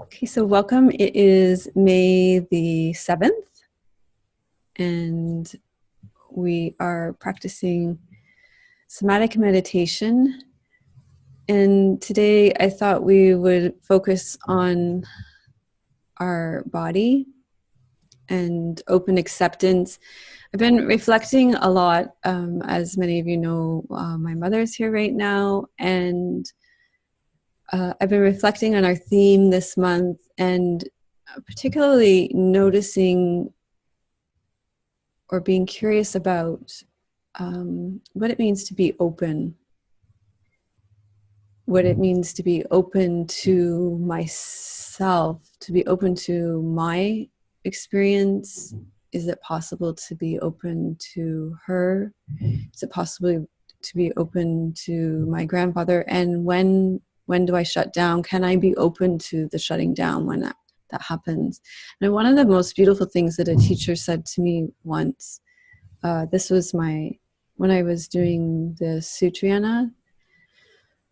Okay, so welcome. It is May the 7th, and we are practicing somatic meditation. And today I thought we would focus on our body and open acceptance. I've been reflecting a lot. As many of you know, my mother's here right now, and I've been reflecting on our theme this month and particularly noticing or being curious about what it means to be open, what it means to be open to myself, to be open to my experience. Is it possible to be open to her? Is it possible to be open to my grandfather? And when do I shut down? Can I be open to the shutting down when that happens? And one of the most beautiful things that a teacher said to me once, this was when I was doing the Sutrayana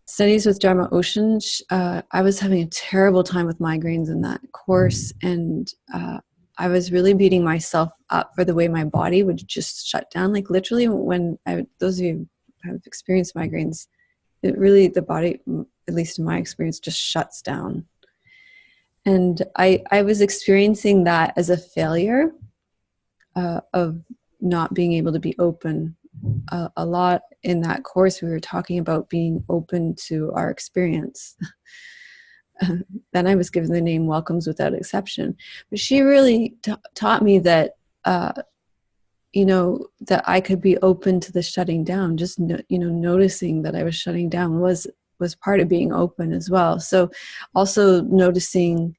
studies with Dharma Ocean. I was having a terrible time with migraines in that course, and I was really beating myself up for the way my body would just shut down. Like literally, those of you who have experienced migraines, it really, the body, at least in my experience, just shuts down. And I was experiencing that as a failure of not being able to be open. A lot in that course, we were talking about being open to our experience. Then I was given the name Welcomes Without Exception. But she really taught me that, that I could be open to the shutting down. Just, noticing that I was shutting down was part of being open as well. So also noticing,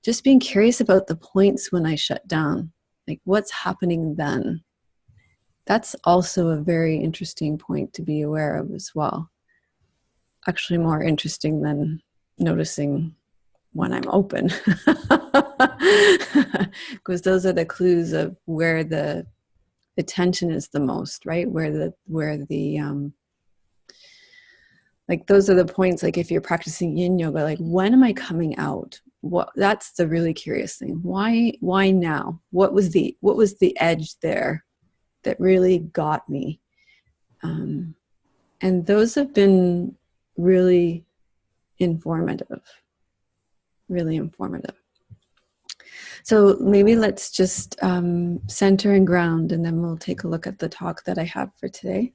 just being curious about the points when I shut down, like what's happening then. That's also a very interesting point to be aware of as well. Actually, more interesting than noticing when I'm open, because those are the clues of where the tension is the most, right? Where the like those are the points. Like if you're practicing yin yoga, like when am I coming out? That's the really curious thing. Why now? What was the edge there that really got me? And those have been really informative, really informative. So maybe let's just center and ground, and then we'll take a look at the talk that I have for today.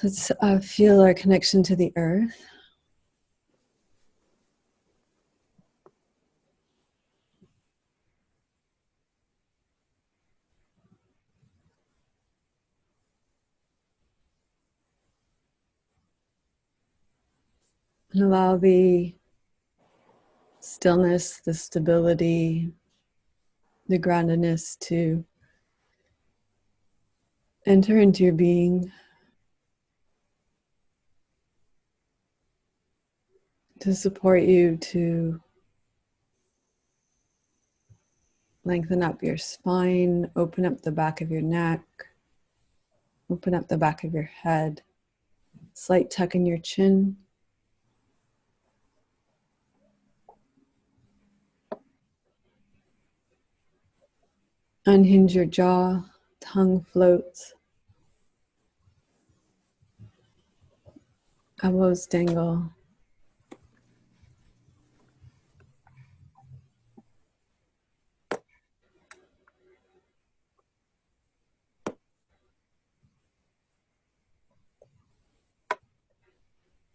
Let's feel our connection to the earth. And allow the stillness, the stability, the groundedness to enter into your being, to support you to lengthen up your spine, open up the back of your neck, open up the back of your head, slight tuck in your chin. Unhinge your jaw, tongue floats, elbows dangle.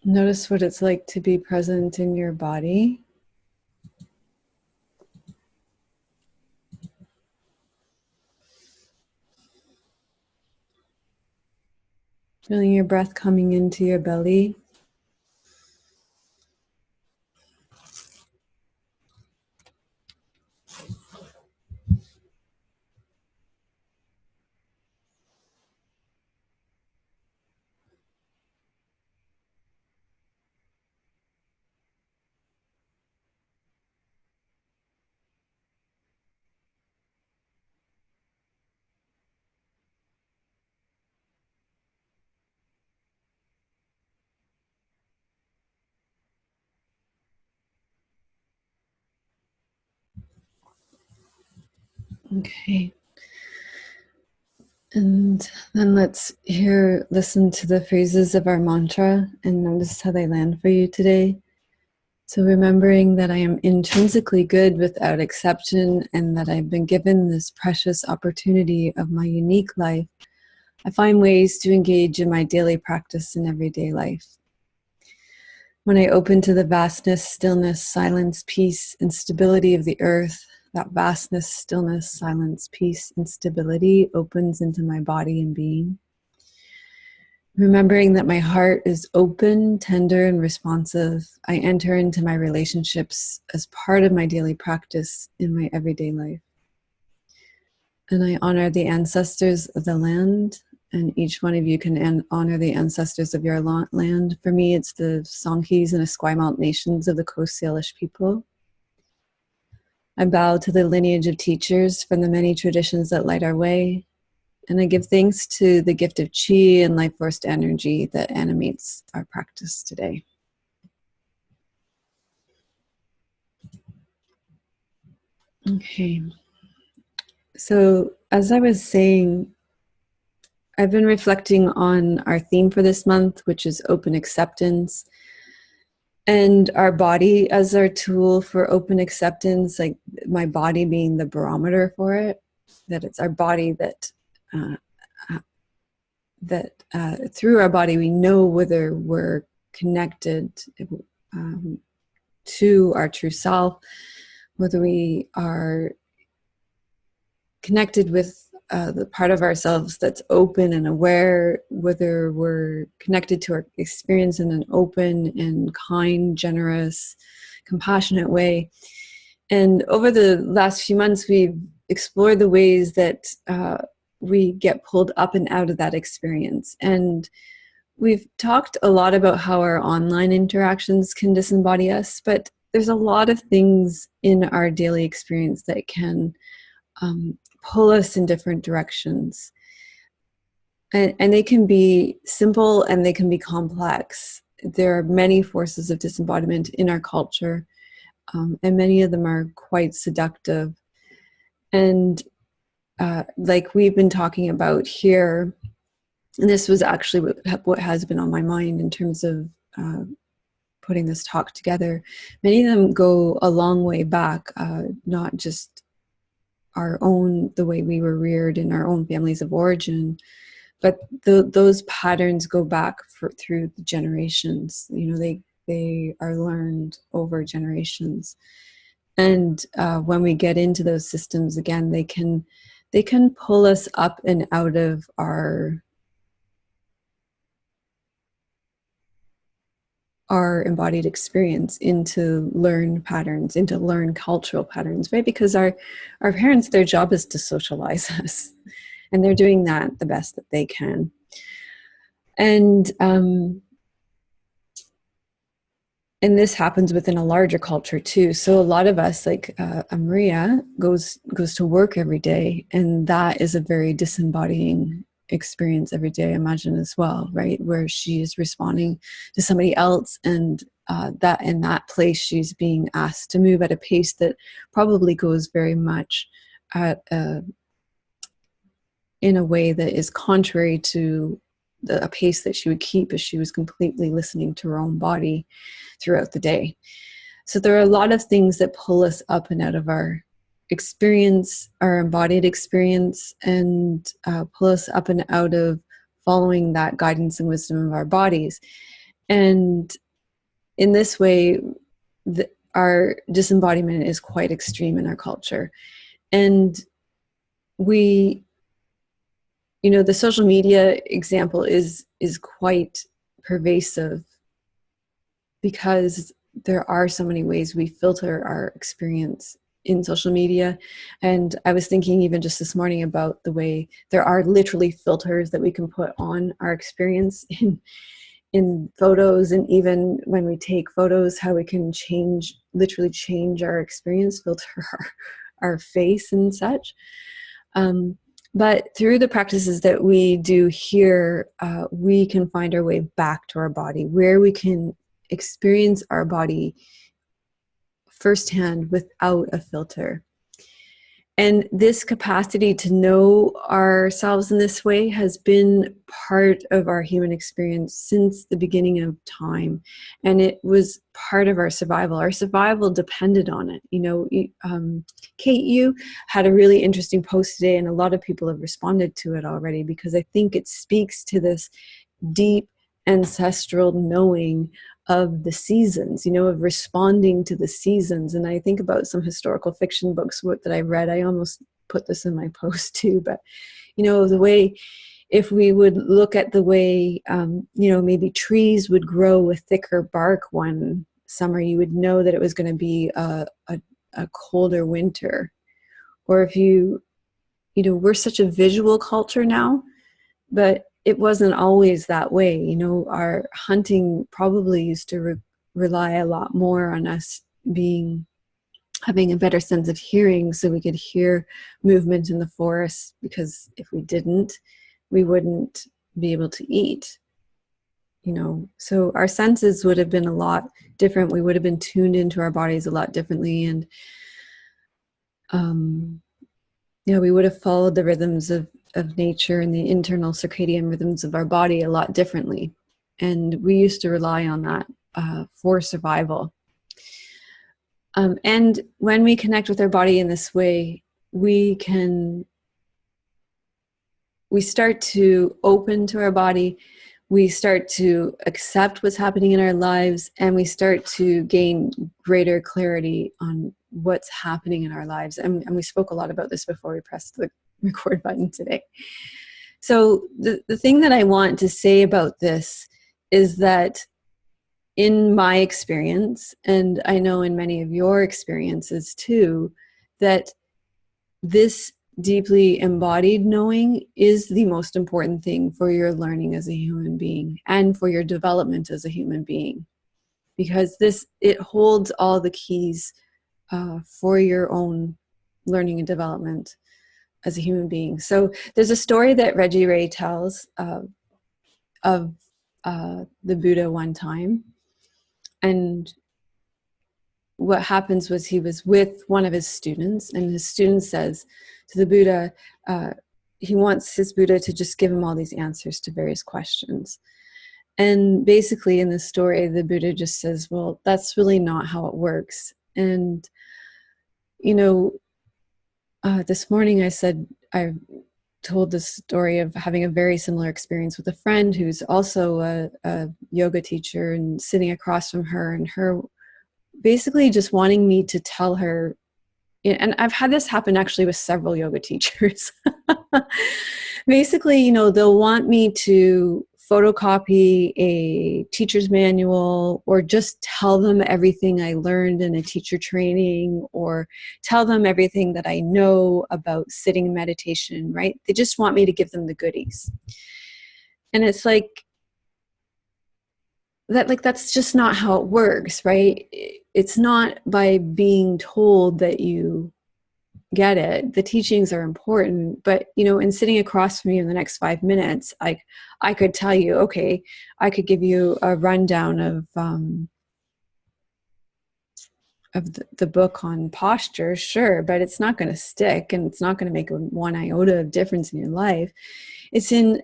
Notice what it's like to be present in your body. Feeling your breath coming into your belly. Okay. And then let's listen to the phrases of our mantra and notice how they land for you today. So, remembering that I am intrinsically good without exception and that I've been given this precious opportunity of my unique life, I find ways to engage in my daily practice in everyday life. When I open to the vastness, stillness, silence, peace, and stability of the earth, that vastness, stillness, silence, peace, and stability opens into my body and being. Remembering that my heart is open, tender, and responsive, I enter into my relationships as part of my daily practice in my everyday life. And I honor the ancestors of the land, and each one of you can honor the ancestors of your land. For me, it's the Songhees and Esquimalt nations of the Coast Salish people. I bow to the lineage of teachers from the many traditions that light our way. And I give thanks to the gift of Qi and life force energy that animates our practice today. Okay. So, as I was saying, I've been reflecting on our theme for this month, which is open acceptance, and our body as our tool for open acceptance, like my body being the barometer for it, that it's our body that through our body we know whether we're connected to our true self, whether we are connected with the part of ourselves that's open and aware, whether we're connected to our experience in an open and kind, generous, compassionate way. And over the last few months, we've explored the ways that we get pulled up and out of that experience. And we've talked a lot about how our online interactions can disembody us, but there's a lot of things in our daily experience that can pull us in different directions. And they can be simple and they can be complex. There are many forces of disembodiment in our culture, and many of them are quite seductive. And like we've been talking about here, and this was actually what has been on my mind in terms of putting this talk together. Many of them go a long way back, not just the way we were reared in our own families of origin, but those patterns go back through the generations. You know, they are learned over generations. And when we get into those systems again, they can pull us up and out of our embodied experience into learned patterns, into learned cultural patterns, right? Because our parents, their job is to socialize us, and they're doing that the best that they can. And this happens within a larger culture too. So a lot of us, like Maria, goes to work every day, and that is a very disembodying experience every day, I imagine, as well, right? Where she is responding to somebody else, and that in that place she's being asked to move at a pace that probably goes very much at in a way that is contrary to a pace that she would keep if she was completely listening to her own body throughout the day. So there are a lot of things that pull us up and out of our experience, our embodied experience, and pull us up and out of following that guidance and wisdom of our bodies. And in this way, our disembodiment is quite extreme in our culture. And we, you know, the social media example is quite pervasive, because there are so many ways we filter our experience in social media. And I was thinking even just this morning about the way there are literally filters that we can put on our experience in photos, and even when we take photos, how we can literally change our experience, filter our face and such. But through the practices that we do here, we can find our way back to our body, where we can experience our body firsthand without a filter. And this capacity to know ourselves in this way has been part of our human experience since the beginning of time. And it was part of our survival. Our survival depended on it. You know, Kate, you had a really interesting post today, and a lot of people have responded to it already, because I think it speaks to this deep ancestral knowing of the seasons, you know, of responding to the seasons. And I think about some historical fiction books that I read. I almost put this in my post too, but, you know, the way, if we would look at the way, you know, maybe trees would grow with thicker bark one summer, you would know that it was going to be a colder winter. Or if you know, we're such a visual culture now, but it wasn't always that way. You know, our hunting probably used to rely a lot more on us having a better sense of hearing, so we could hear movement in the forest, because if we didn't, we wouldn't be able to eat. You know, so our senses would have been a lot different. We would have been tuned into our bodies a lot differently, and yeah, we would have followed the rhythms of nature and the internal circadian rhythms of our body a lot differently. And we used to rely on that for survival. And when we connect with our body in this way, we start to open to our body, we start to accept what's happening in our lives, and we start to gain greater clarity on what's happening in our lives. And we spoke a lot about this before we pressed the record button today. So the thing that I want to say about this is that in my experience, and I know in many of your experiences too, that this deeply embodied knowing is the most important thing for your learning as a human being and for your development as a human being, because it holds all the keys for your own learning and development as a human being. So there's a story that Reggie Ray tells of the Buddha one time, and what happens was he was with one of his students, and his student says to the Buddha, he wants his Buddha to just give him all these answers to various questions. And basically in the story, the Buddha just says, well, that's really not how it works. And, you know, this morning I told the story of having a very similar experience with a friend who's also a yoga teacher, and sitting across from her, and her basically just wanting me to tell her, and I've had this happen actually with several yoga teachers. Basically, you know, they'll want me to photocopy a teacher's manual, or just tell them everything I learned in a teacher training, or tell them everything that I know about sitting in meditation, right? They just want me to give them the goodies. And it's like, that's just not how it works, right? It's not by being told that you get it. The teachings are important, but, you know, in sitting across from you in the next 5 minutes, I could tell you, okay, I could give you a rundown of the book on posture, sure, but it's not going to stick, and it's not going to make one iota of difference in your life. It's in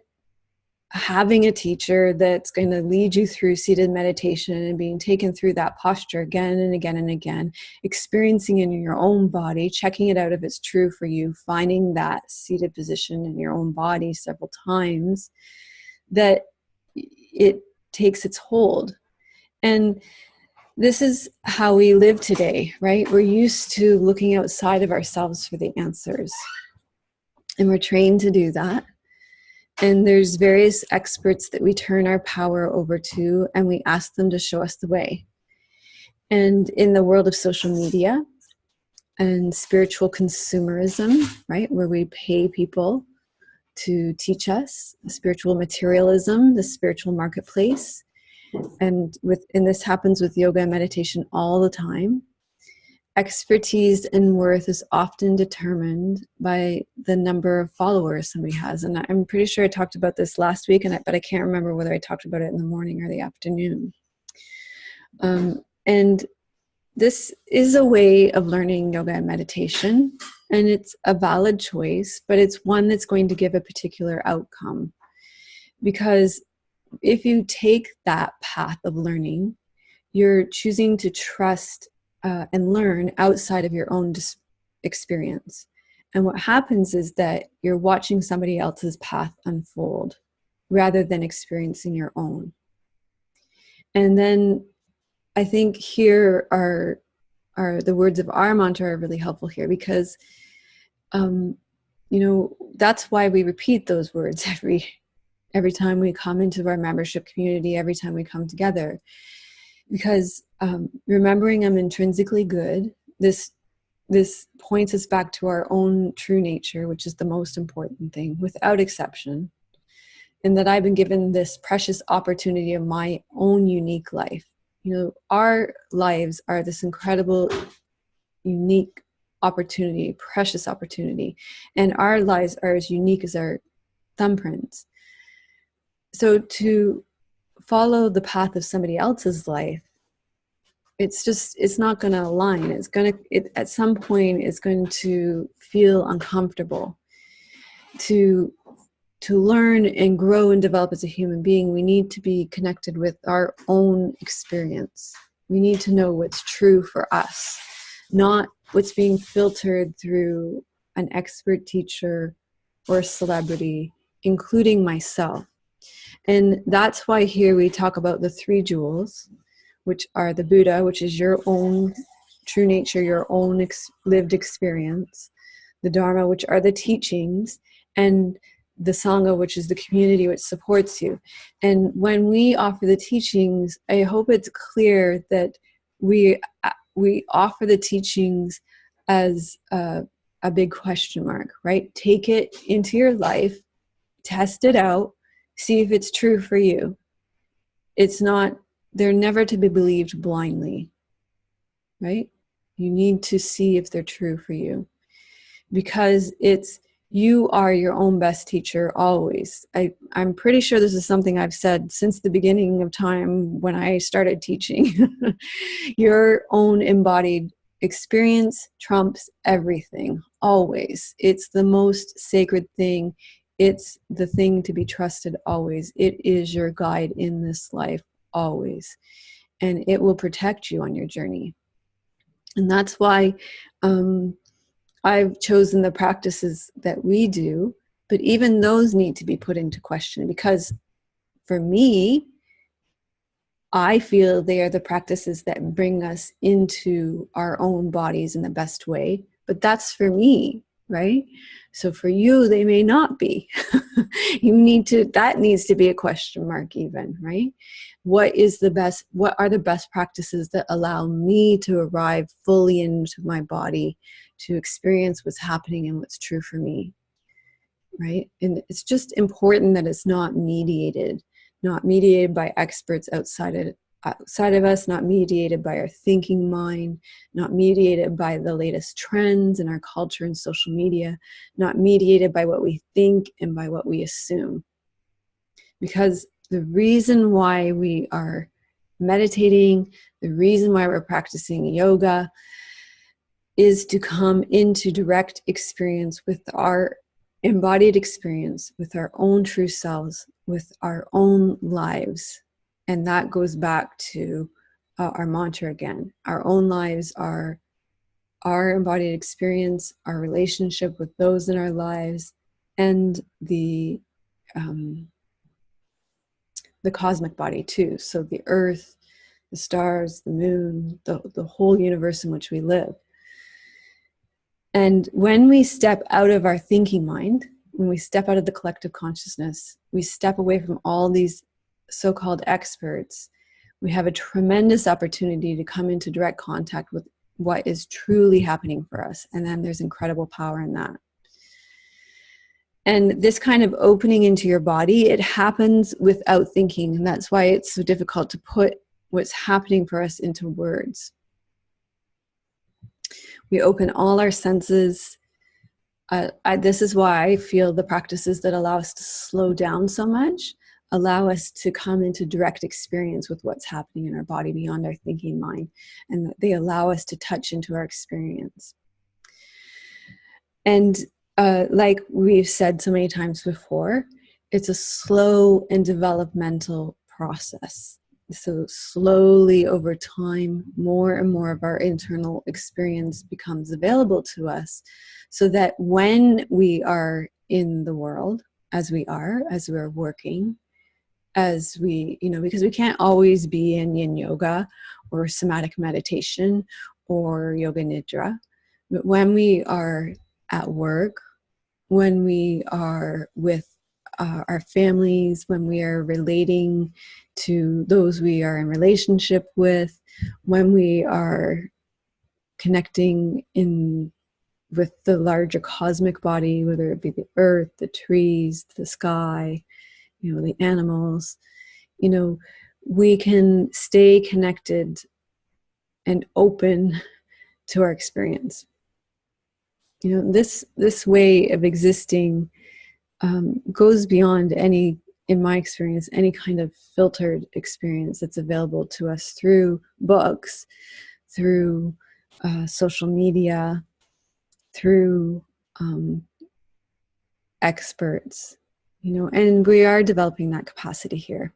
having a teacher that's going to lead you through seated meditation and being taken through that posture again and again and again, experiencing it in your own body, checking it out if it's true for you, finding that seated position in your own body several times, that it takes its hold. And this is how we live today, right? We're used to looking outside of ourselves for the answers, and we're trained to do that. And there's various experts that we turn our power over to, and we ask them to show us the way. And in the world of social media and spiritual consumerism, right, where we pay people to teach us, spiritual materialism, the spiritual marketplace, and this happens with yoga and meditation all the time. Expertise and worth is often determined by the number of followers somebody has. And I'm pretty sure I talked about this last week, but I can't remember whether I talked about it in the morning or the afternoon. And this is a way of learning yoga and meditation, and it's a valid choice, but it's one that's going to give a particular outcome. Because if you take that path of learning, you're choosing to trust and learn outside of your own experience. And what happens is that you're watching somebody else's path unfold rather than experiencing your own. And then I think here are the words of our mantra are really helpful here, because that's why we repeat those words every time we come into our membership community, every time we come together, because remembering I'm intrinsically good, this points us back to our own true nature, which is the most important thing, without exception, and that I've been given this precious opportunity of my own unique life. Our lives are this incredible, unique opportunity, precious opportunity, and our lives are as unique as our thumbprints. So to follow the path of somebody else's life, it's not going to align. At some point it's going to feel uncomfortable. To learn and grow and develop as a human being, we need to be connected with our own experience. We need to know what's true for us, not what's being filtered through an expert teacher or a celebrity, including myself. And that's why here we talk about the 3 jewels, which are the Buddha, which is your own true nature, your own lived experience, the Dharma, which are the teachings, and the Sangha, which is the community which supports you. And when we offer the teachings, I hope it's clear that we offer the teachings as a big question mark, right? Take it into your life, test it out, see if it's true for you. They're never to be believed blindly, right? You need to see if they're true for you, because you are your own best teacher always. I'm pretty sure this is something I've said since the beginning of time when I started teaching. Your own embodied experience trumps everything, always. It's the most sacred thing. It's the thing to be trusted always. It is your guide in this life always. And it will protect you on your journey. And that's why I've chosen the practices that we do, but even those need to be put into question, because for me, I feel they are the practices that bring us into our own bodies in the best way. But that's for me, right? So for you, they may not be. That needs to be a question mark even, right? What are the best practices that allow me to arrive fully into my body, to experience what's happening and what's true for me, right? And it's just important that it's not mediated by experts outside of us, not mediated by our thinking mind, not mediated by the latest trends in our culture and social media, not mediated by what we think and by what we assume. Because the reason why we are meditating, the reason why we're practicing yoga, is to come into direct experience with our embodied experience, with our own true selves, with our own lives. And that goes back to our mantra again. Our own lives are our embodied experience, our relationship with those in our lives, and the cosmic body too. So the earth, the stars, the moon, the whole universe in which we live. And when we step out of our thinking mind, when we step out of the collective consciousness, we step away from all these so-called experts, we have a tremendous opportunity to come into direct contact with what is truly happening for us. And then there's incredible power in that. And this kind of opening into your body, it happens without thinking. And that's why it's so difficult to put what's happening for us into words. We open all our senses. This is why I feel the practices that allow us to slow down so much allow us to come into direct experience with what's happening in our body beyond our thinking mind, and that they allow us to touch into our experience. And like we've said so many times before, it's a slow and developmental process. So slowly over time, more and more of our internal experience becomes available to us, so that when we are in the world, as we're working, as we, because we can't always be in yin yoga or somatic meditation or yoga nidra, but when we are at work, when we are with our families, when we are relating to those we are in relationship with, when we are connecting in with the larger cosmic body, whether it be the earth, the trees, the sky, the animals, we can stay connected and open to our experience. This way of existing goes beyond any, in my experience, any kind of filtered experience that's available to us through books, through social media, through experts, and we are developing that capacity here,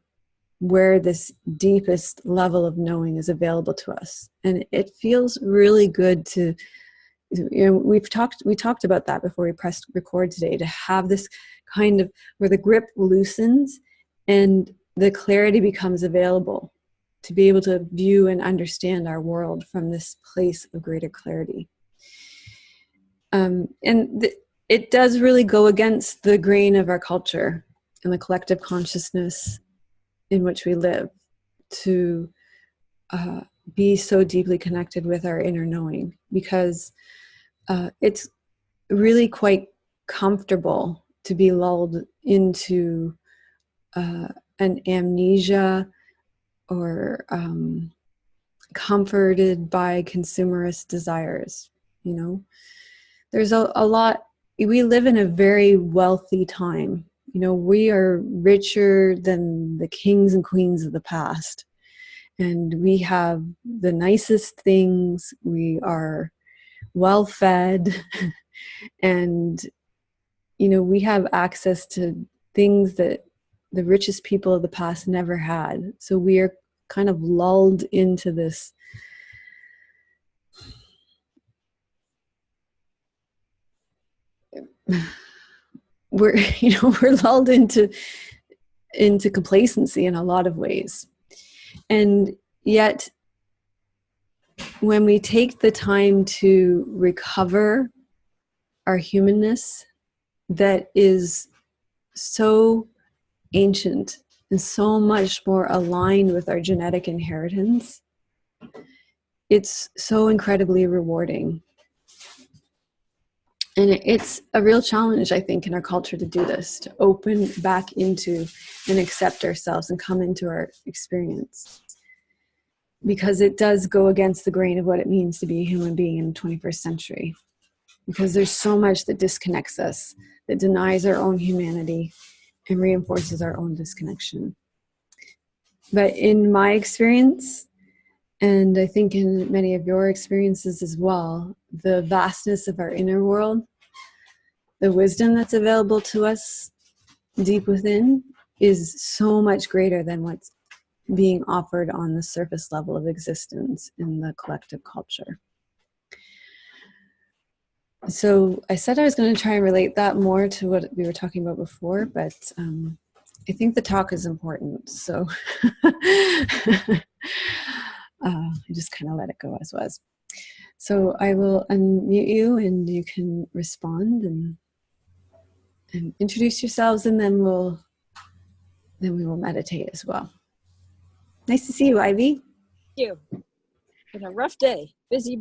where this deepest level of knowing is available to us. And it feels really good to, we talked about that before we pressed record today, to have this kind of where the grip loosens and the clarity becomes available, to be able to view and understand our world from this place of greater clarity. It does really go against the grain of our culture and the collective consciousness in which we live, to be so deeply connected with our inner knowing, because it's really quite comfortable to be lulled into an amnesia or comforted by consumerist desires. There's a lot, we live in a very wealthy time. We are richer than the kings and queens of the past. And we have the nicest things. We are well fed. And, we have access to things that the richest people of the past never had. So we are kind of lulled into this we're lulled into complacency in a lot of ways. And yet, when we take the time to recover our humanness that is so ancient and so much more aligned with our genetic inheritance, it's so incredibly rewarding. And it's a real challenge, I think, in our culture to do this, to open back into and accept ourselves and come into our experience. Because it does go against the grain of what it means to be a human being in the 21st century. Because there's so much that disconnects us, that denies our own humanity and reinforces our own disconnection. But in my experience, and I think in many of your experiences as well, the vastness of our inner world, the wisdom that's available to us deep within, is so much greater than what's being offered on the surface level of existence in the collective culture. So I said I was going to try and relate that more to what we were talking about before, but I think the talk is important. So I just kind of let it go as was. So I will unmute you and you can respond and introduce yourselves, and then we will meditate as well. Nice to see you, Ivy. Thank you. Been a rough day. Busy.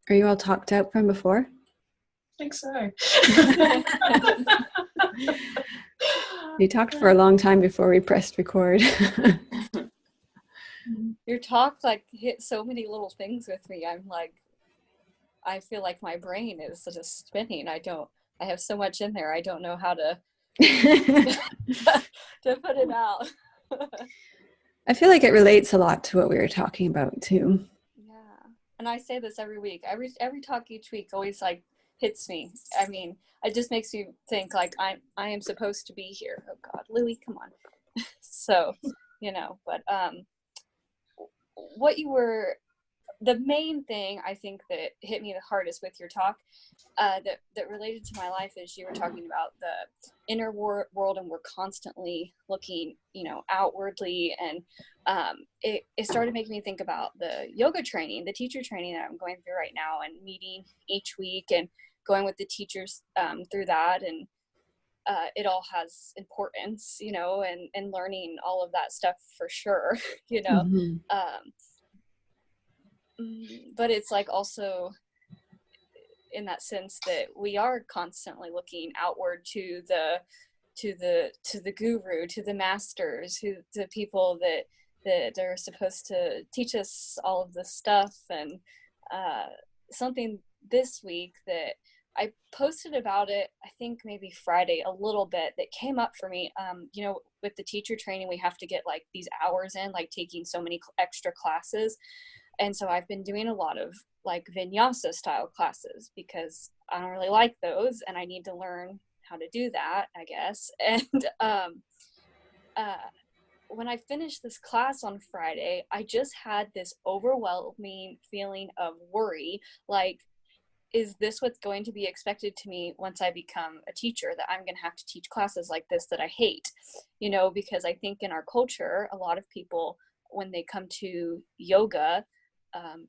Are you all talked out from before? I think so. We talked for a long time before we pressed record. Your talk like hit so many little things with me. I'm like, I feel like my brain is just spinning. I have so much in there. I don't know how to to put it out. I feel like it relates a lot to what we were talking about too. Yeah. And I say this every week. Every talk each week always like hits me. I mean, it just makes me think like I am supposed to be here. Oh God, Louie, come on. So, but the main thing I think that hit me the hardest with your talk that related to my life is you were talking about the inner world, and we're constantly looking, outwardly. And it started making me think about the yoga training, the teacher training that I'm going through right now, and meeting each week and going with the teachers through that. And it all has importance, and learning all of that stuff for sure, Mm-hmm. But it's like also in that sense that we are constantly looking outward to the guru, to the masters, the people that are supposed to teach us all of this stuff. And something this week that I posted about it, I think maybe Friday, a little bit, that came up for me. With the teacher training, we have to get like these hours in, like taking so many extra classes. And so I've been doing a lot of like vinyasa style classes because I don't really like those, and I need to learn how to do that, I guess. And when I finished this class on Friday, I just had this overwhelming feeling of worry, like, is this what's going to be expected to me once I become a teacher, that I'm going to have to teach classes like this that I hate, because I think in our culture, a lot of people, when they come to yoga,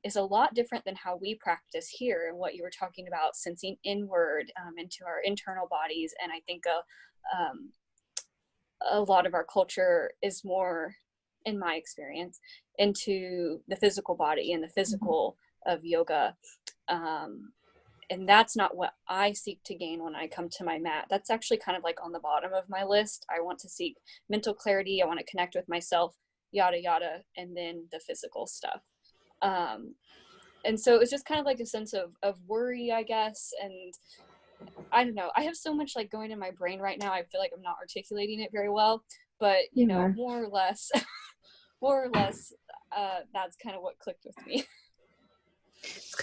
is a lot different than how we practice here, and what you were talking about, sensing inward into our internal bodies. And I think a lot of our culture is more, in my experience, into the physical body and the physical of yoga. And that's not what I seek to gain when I come to my mat. That's actually kind of like on the bottom of my list. I want to seek mental clarity. I want to connect with myself, yada, yada, and then the physical stuff. And so it was just kind of like a sense of worry, I guess. And I don't know, I have so much like going in my brain right now. I feel like I'm not articulating it very well, but more or less, that's kind of what clicked with me.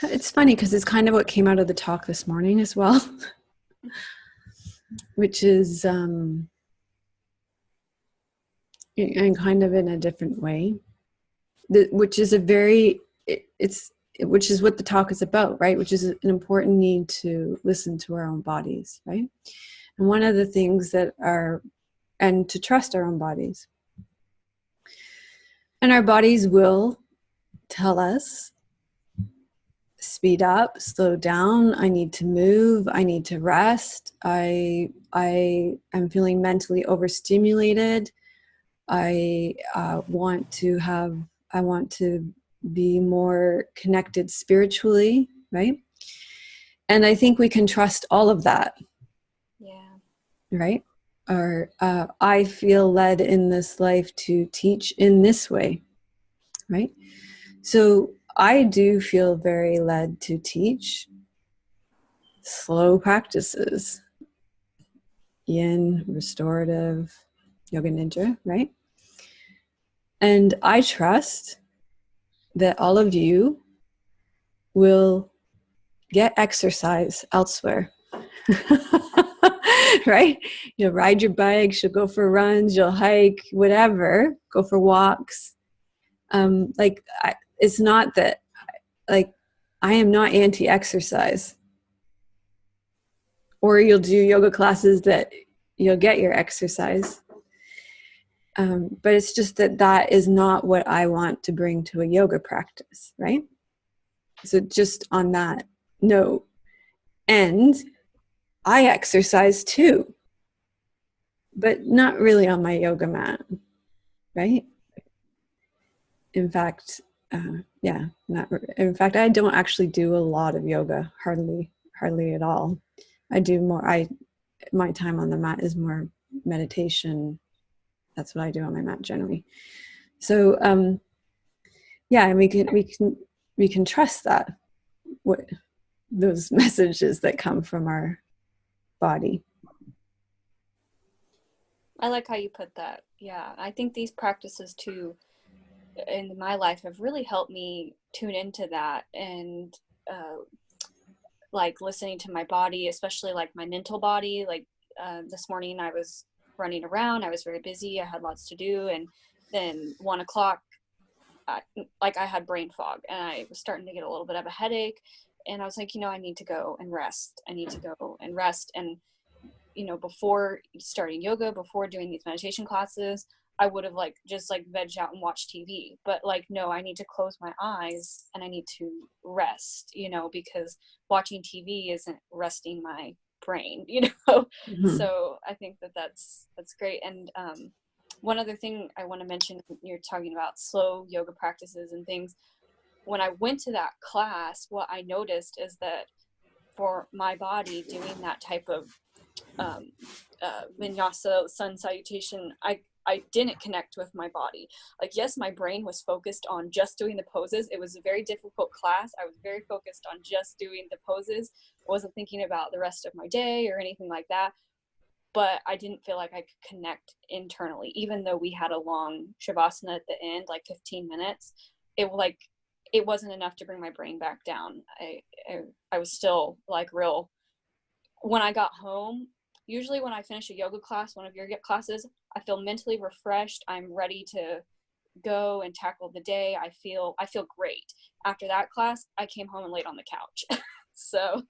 It's funny because it's kind of what came out of the talk this morning as well, which is, and kind of in a different way, which is which is what the talk is about, right? Which is an important need to listen to our own bodies, right? And one of the things and to trust our own bodies. And our bodies will tell us, speed up, slow down, I need to move, I need to rest, I am feeling mentally overstimulated, I want to be more connected spiritually, right? And I think we can trust all of that. Yeah. Right? Or I feel led in this life to teach in this way, right? So I do feel very led to teach slow practices, yin, restorative, yoga nidra, right? And I trust that all of you will get exercise elsewhere. Right? You'll ride your bikes, you'll go for runs, you'll hike, whatever, go for walks. It's not that, like, I am not anti-exercise. Or you'll do yoga classes that you'll get your exercise. But it's just that is not what I want to bring to a yoga practice, right? So just on that note, and I exercise too, but not really on my yoga mat, right? In fact, yeah, not, in fact, I don't actually do a lot of yoga, hardly at all. I do more, my time on the mat is more meditation. That's what I do on my mat generally. So, yeah, and we can trust that, what those messages that come from our body. I like how you put that. Yeah, I think these practices too in my life have really helped me tune into that, and like listening to my body, especially like my mental body. Like this morning I was running around, I was very busy, I had lots to do, and then 1 o'clock, I had brain fog and I was starting to get a little bit of a headache, and I was like, I need to go and rest. And before starting yoga, before doing these meditation classes, I would have just vegged out and watched TV. But no, I need to close my eyes and I need to rest, because watching TV isn't resting my brain, Mm-hmm. So I think that's great. And one other thing I want to mention, you're talking about slow yoga practices and things. When I went to that class, what I noticed is that for my body doing that type of vinyasa, sun salutation, I didn't connect with my body. Yes, my brain was focused on just doing the poses. It was a very difficult class. I was very focused on just doing the poses. I wasn't thinking about the rest of my day or anything like that. But I didn't feel like I could connect internally, even though we had a long shavasana at the end, 15 minutes. It wasn't enough to bring my brain back down. I was still real. When I got home, usually when I finish a yoga class, one of your classes, I feel mentally refreshed. I'm ready to go and tackle the day. I feel great. After that class, I came home and laid on the couch. So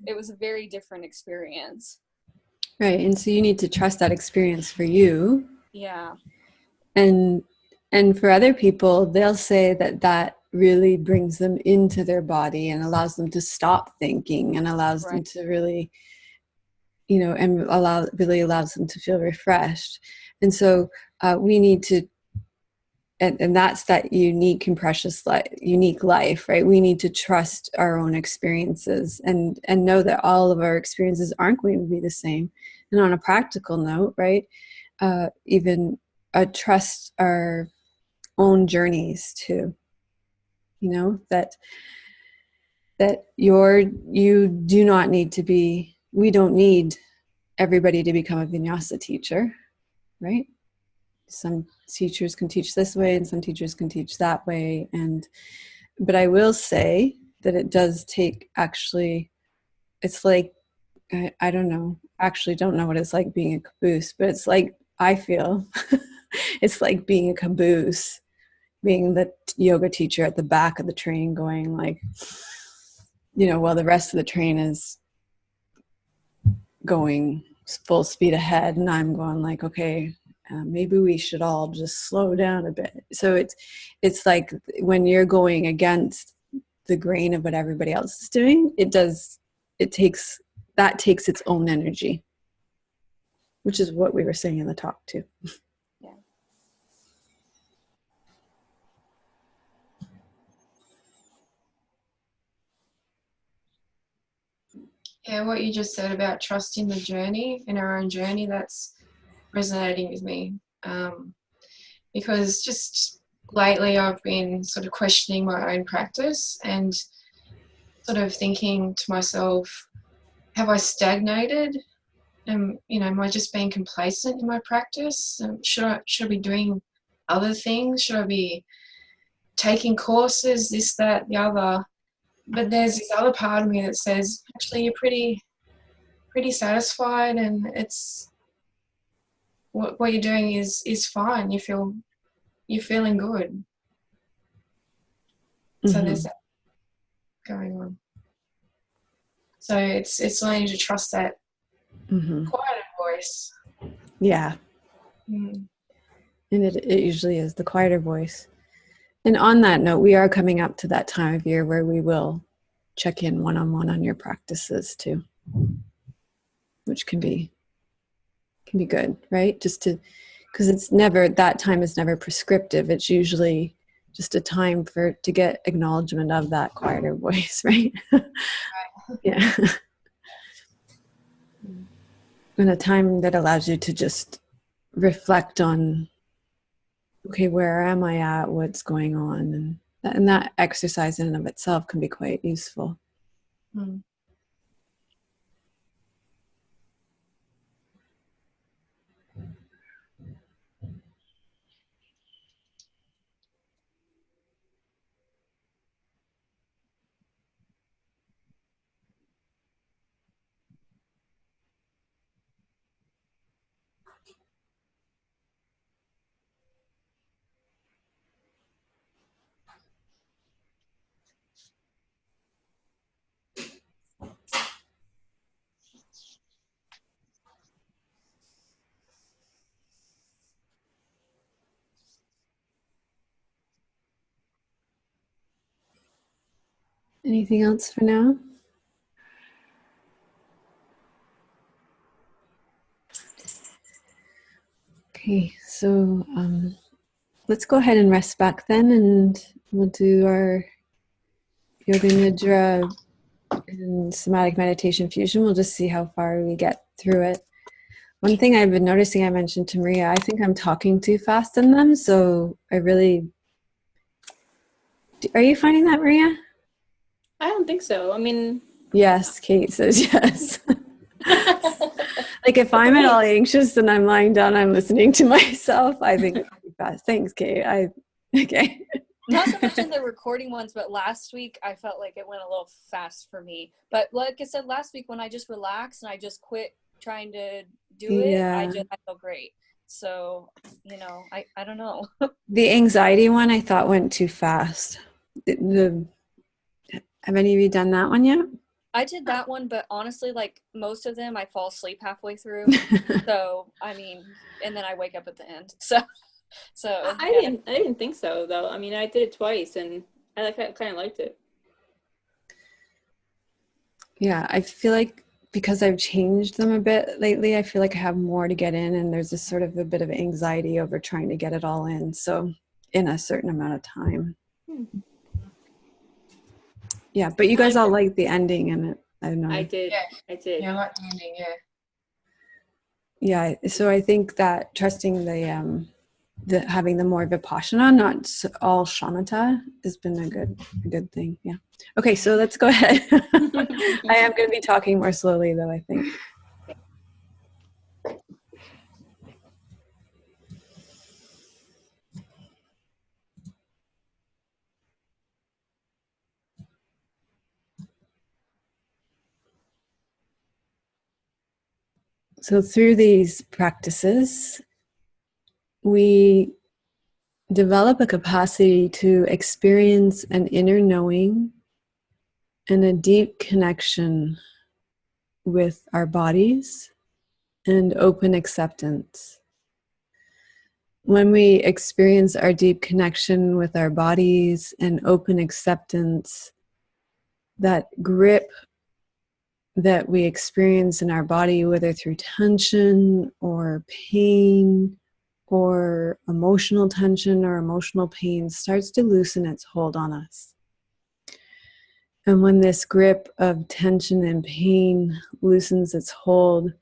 it was a very different experience. Right. And so you need to trust that experience for you. Yeah. And for other people, they'll say that really brings them into their body and allows them to stop thinking and allows them to really, and really allows them to feel refreshed. And so we need to, and that's that unique and precious unique life, right? We need to trust our own experiences and know that all of our experiences aren't going to be the same. And on a practical note, right, even trust our own journeys too. That you do not need to be. We don't need everybody to become a vinyasa teacher, right? Some teachers can teach this way and some teachers can teach that way. But I will say that it does take, actually, it's like, I don't know, actually don't know what it's like being a caboose, but it's like, I feel it's like being a caboose, being the yoga teacher at the back of the train going while the rest of the train is going full speed ahead and I'm going okay, maybe we should all just slow down a bit. So it's like when you're going against the grain of what everybody else is doing, it takes its own energy, which is what we were saying in the talk too. Yeah. Yeah, what you just said about trusting the journey and our own journey, that's resonating with me. Because just lately I've been sort of questioning my own practice and sort of thinking to myself, have I stagnated? Am I just being complacent in my practice? Should I be doing other things? Should I be taking courses, this, that, the other? But there's this other part of me that says, actually, you're pretty satisfied, and it's what you're doing is fine. You're feeling good. So there's that going on. So it's learning to trust that quieter voice. Yeah. Mm. And it usually is the quieter voice. And on that note, we are coming up to that time of year where we will check in one-on-one on your practices too, which can be good, right? Just to, because that time is never prescriptive. It's usually just a time to get acknowledgement of that quieter voice, right? Yeah. And a time that allows you to just reflect on, okay, where am I at? What's going on? And that exercise in and of itself can be quite useful. Mm. Anything else for now? Okay, so let's go ahead and rest back then, and we'll do our Yoga Nidra and somatic meditation fusion. We'll just see how far we get through it. One thing I've been noticing, I mentioned to Maria, I think I'm talking too fast in them, so I really... Are you finding that, Maria? I don't think so. I mean... Yes, Kate says yes. Like if I'm at all anxious and I'm lying down, I'm listening to myself, I think it's too fast. Thanks, Kate. Okay. Not so much in the recording ones, but last week I felt like it went a little fast for me. But like I said last week, when I just relaxed and I just quit trying to do it, I felt great. So, I don't know. The anxiety one I thought went too fast. Have any of you done that one yet? I did that one, but honestly, like most of them, I fall asleep halfway through. So, I mean, and then I wake up at the end. So I didn't think so though. I mean, I did it twice, and I kind of liked it. Yeah, I feel like because I've changed them a bit lately, I feel like I have more to get in, and there's this sort of a bit of anxiety over trying to get it all in. So, in a certain amount of time. Yeah, but you guys all like the ending, and I don't know. I did. Yeah. I did. Yeah, I like the ending. Yeah. Yeah, so I think that trusting the having the more vipassana, not all shamatha, has been a good thing. Yeah. Okay, so let's go ahead. I am going to be talking more slowly, though, I think. So through these practices, we develop a capacity to experience an inner knowing and a deep connection with our bodies and open acceptance. When we experience our deep connection with our bodies and open acceptance, that grip that we experience in our body, whether through tension or pain or emotional tension or emotional pain, starts to loosen its hold on us. And when this grip of tension and pain loosens its hold,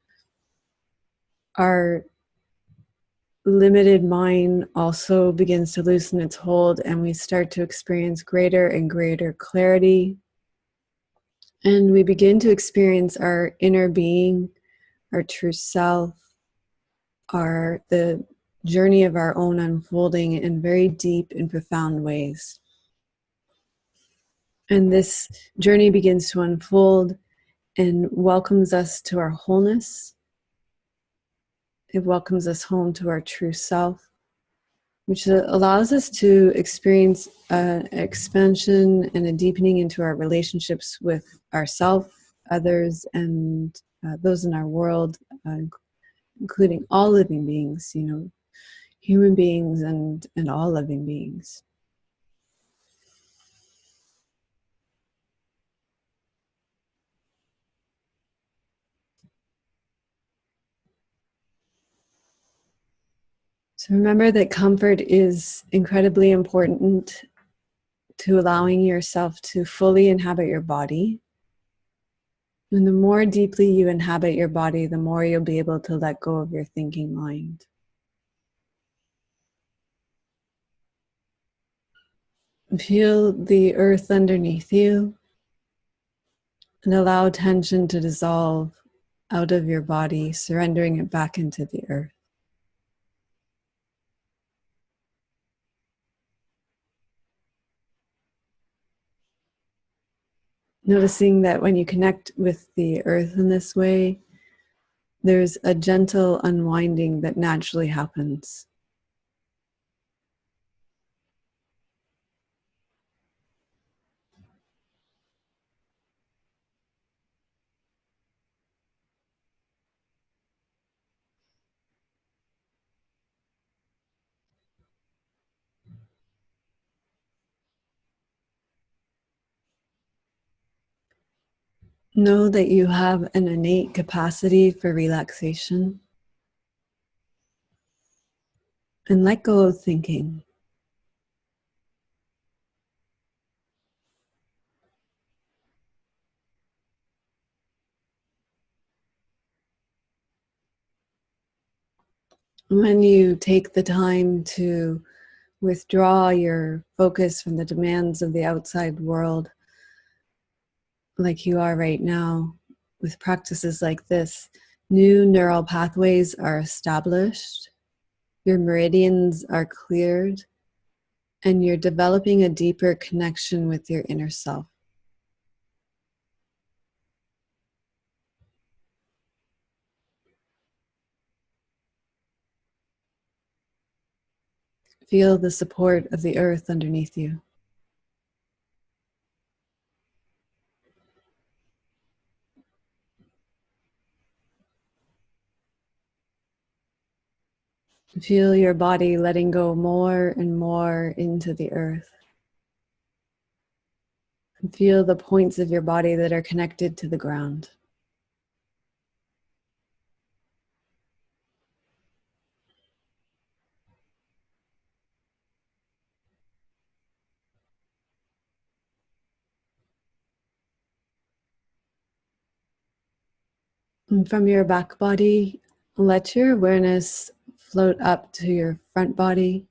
our limited mind also begins to loosen its hold, and we start to experience greater and greater clarity. And we begin to experience our inner being, our true self, the journey of our own unfolding in very deep and profound ways. And this journey begins to unfold and welcomes us to our wholeness. It welcomes us home to our true self, which allows us to experience an expansion and a deepening into our relationships with ourself, others, and those in our world, including all living beings, human beings and all living beings. So remember that comfort is incredibly important to allowing yourself to fully inhabit your body. And the more deeply you inhabit your body, the more you'll be able to let go of your thinking mind. Feel the earth underneath you and allow tension to dissolve out of your body, surrendering it back into the earth. Noticing that when you connect with the earth in this way, there's a gentle unwinding that naturally happens. Know that you have an innate capacity for relaxation and let go of thinking. When you take the time to withdraw your focus from the demands of the outside world, like you are right now, with practices like this, new neural pathways are established, your meridians are cleared, and you're developing a deeper connection with your inner self. Feel the support of the earth underneath you. Feel your body letting go more and more into the earth. And feel the points of your body that are connected to the ground. And from your back body, let your awareness float up to your front body,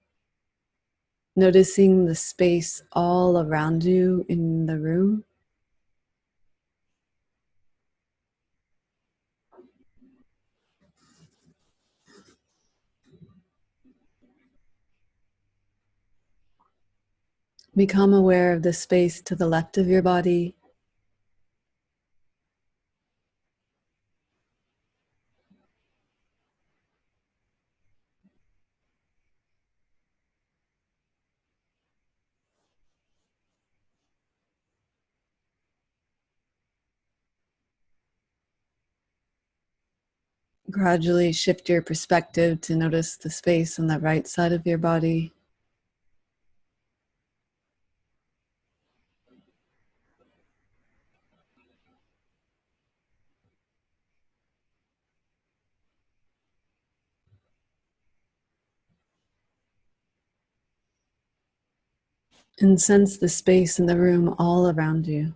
noticing the space all around you in the room. Become aware of the space to the left of your body, gradually shift your perspective to notice the space on the right side of your body. And sense the space in the room all around you.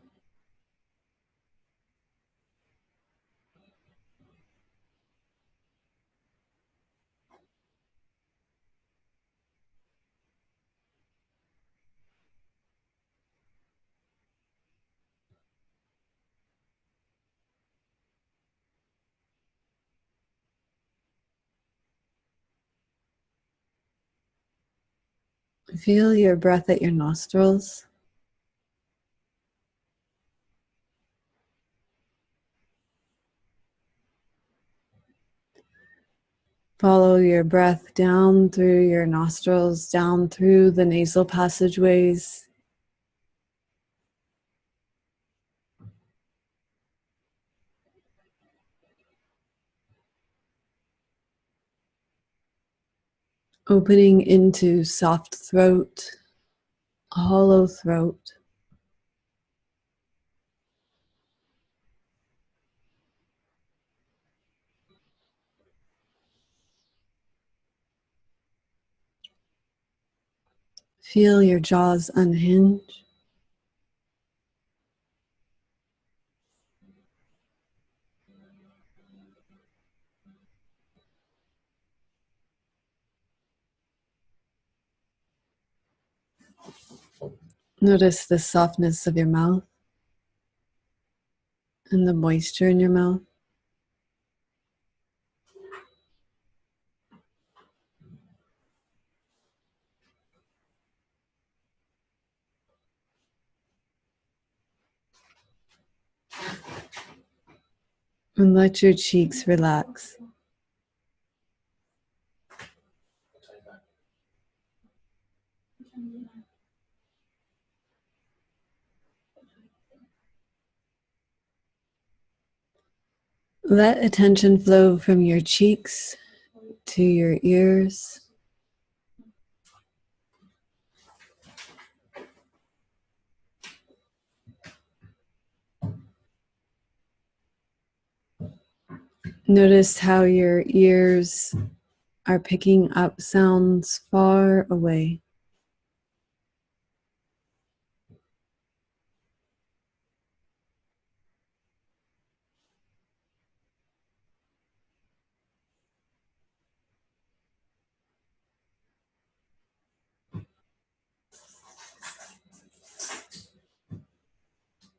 Feel your breath at your nostrils. Follow your breath down through your nostrils, down through the nasal passageways. Opening into soft throat, hollow throat. Feel your jaws unhinge. Notice the softness of your mouth and the moisture in your mouth. And let your cheeks relax. Let attention flow from your cheeks to your ears. Notice how your ears are picking up sounds far away.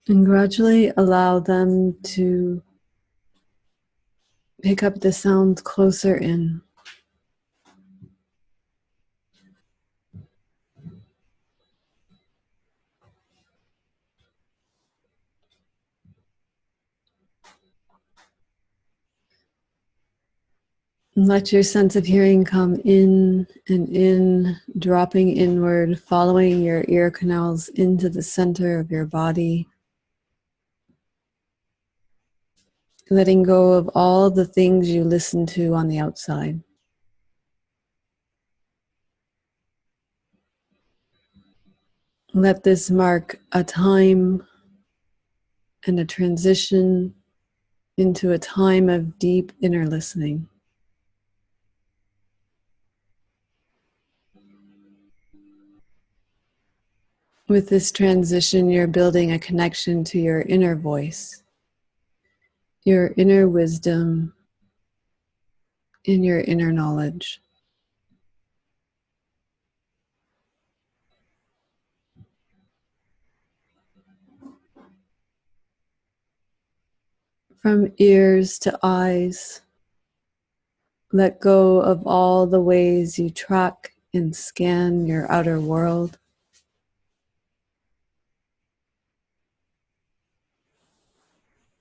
And gradually allow them to pick up the sounds closer in. And let your sense of hearing come in and in, dropping inward, following your ear canals into the center of your body. Letting go of all the things you listen to on the outside. Let this mark a time and a transition into a time of deep inner listening. With this transition, you're building a connection to your inner voice, your inner wisdom, and your inner knowledge. From ears to eyes, let go of all the ways you track and scan your outer world.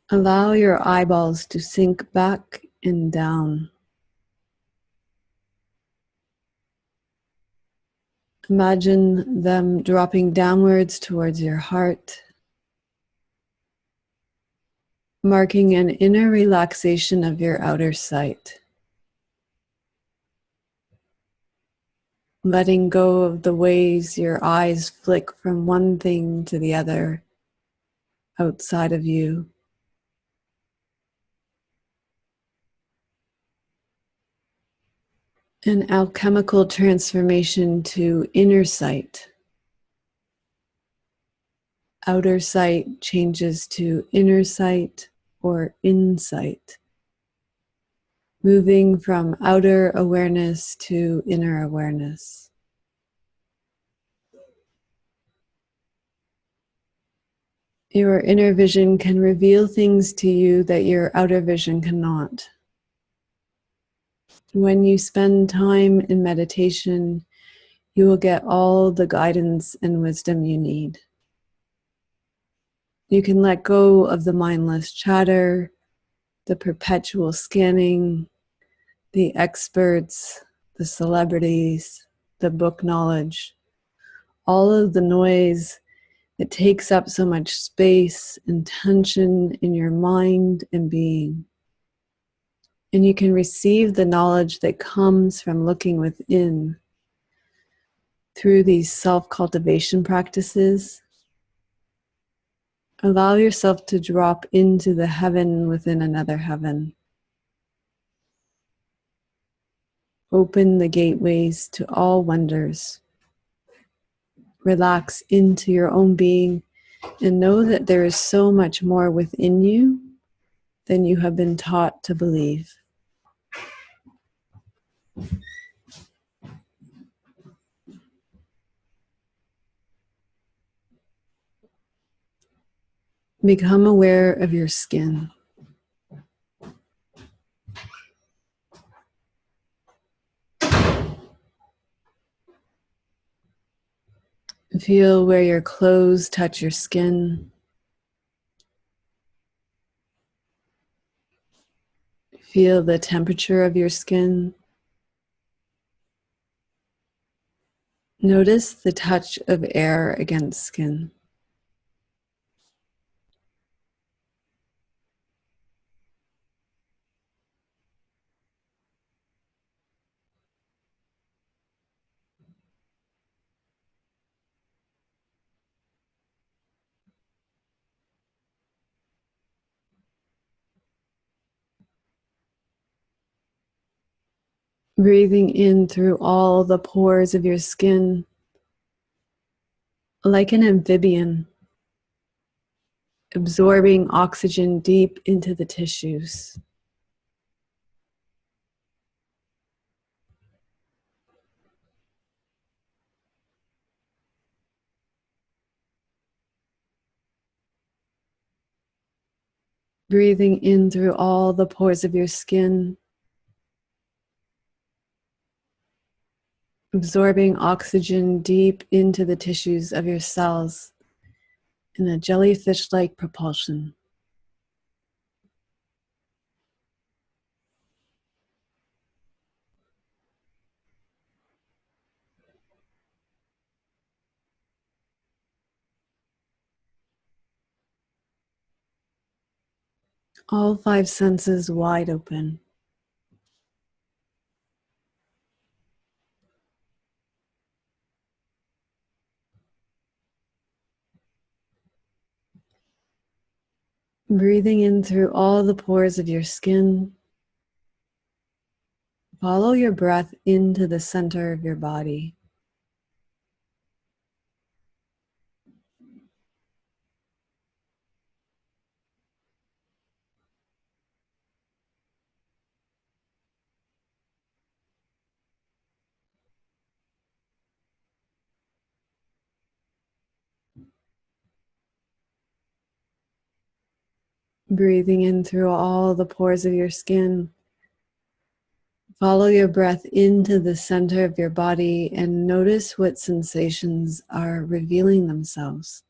Allow your eyeballs to sink back and down. Imagine them dropping downwards towards your heart, marking an inner relaxation of your outer sight. Letting go of the ways your eyes flick from one thing to the other outside of you. An alchemical transformation to inner sight. Outer sight changes to inner sight or insight. Moving from outer awareness to inner awareness. Your inner vision can reveal things to you that your outer vision cannot. When you spend time in meditation, you will get all the guidance and wisdom you need. You can let go of the mindless chatter, the perpetual scanning, the experts, the celebrities, the book knowledge, all of the noise that takes up so much space and tension in your mind and being. And you can receive the knowledge that comes from looking within through these self-cultivation practices. Allow yourself to drop into the heaven within another heaven. Open the gateways to all wonders. relax into your own being, and know that there is so much more within you than you have been taught to believe. Become aware of your skin. Feel where your clothes touch your skin. Feel the temperature of your skin. Notice the touch of air against skin. Breathing in through all the pores of your skin, like an amphibian, absorbing oxygen deep into the tissues. Breathing in through all the pores of your skin, absorbing oxygen deep into the tissues of your cells in a jellyfish-like propulsion. All 5 senses wide open. Breathing in through all the pores of your skin. Follow your breath into the center of your body. Breathing in through all the pores of your skin. Follow your breath into the center of your body and notice what sensations are revealing themselves.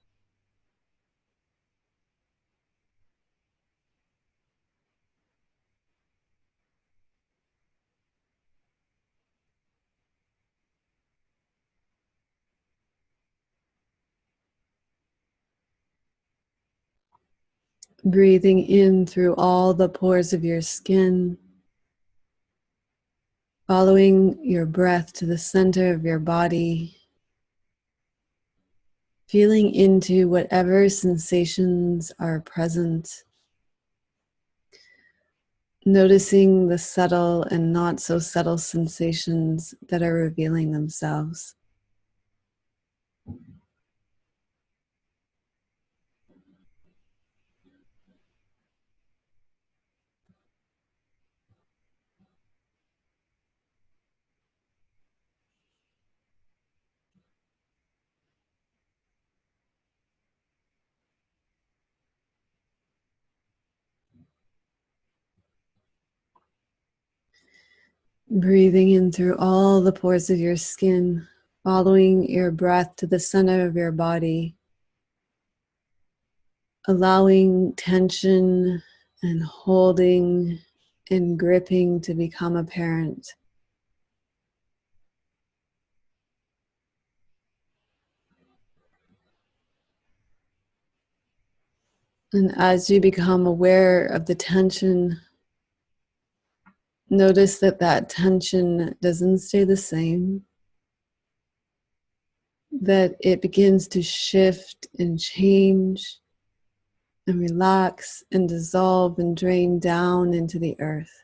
Breathing in through all the pores of your skin. Following your breath to the center of your body. Feeling into whatever sensations are present. Noticing the subtle and not so subtle sensations that are revealing themselves. Breathing in through all the pores of your skin, following your breath to the center of your body, allowing tension and holding and gripping to become apparent. And as you become aware of the tension, notice that that tension doesn't stay the same, that it begins to shift and change and relax and dissolve and drain down into the earth.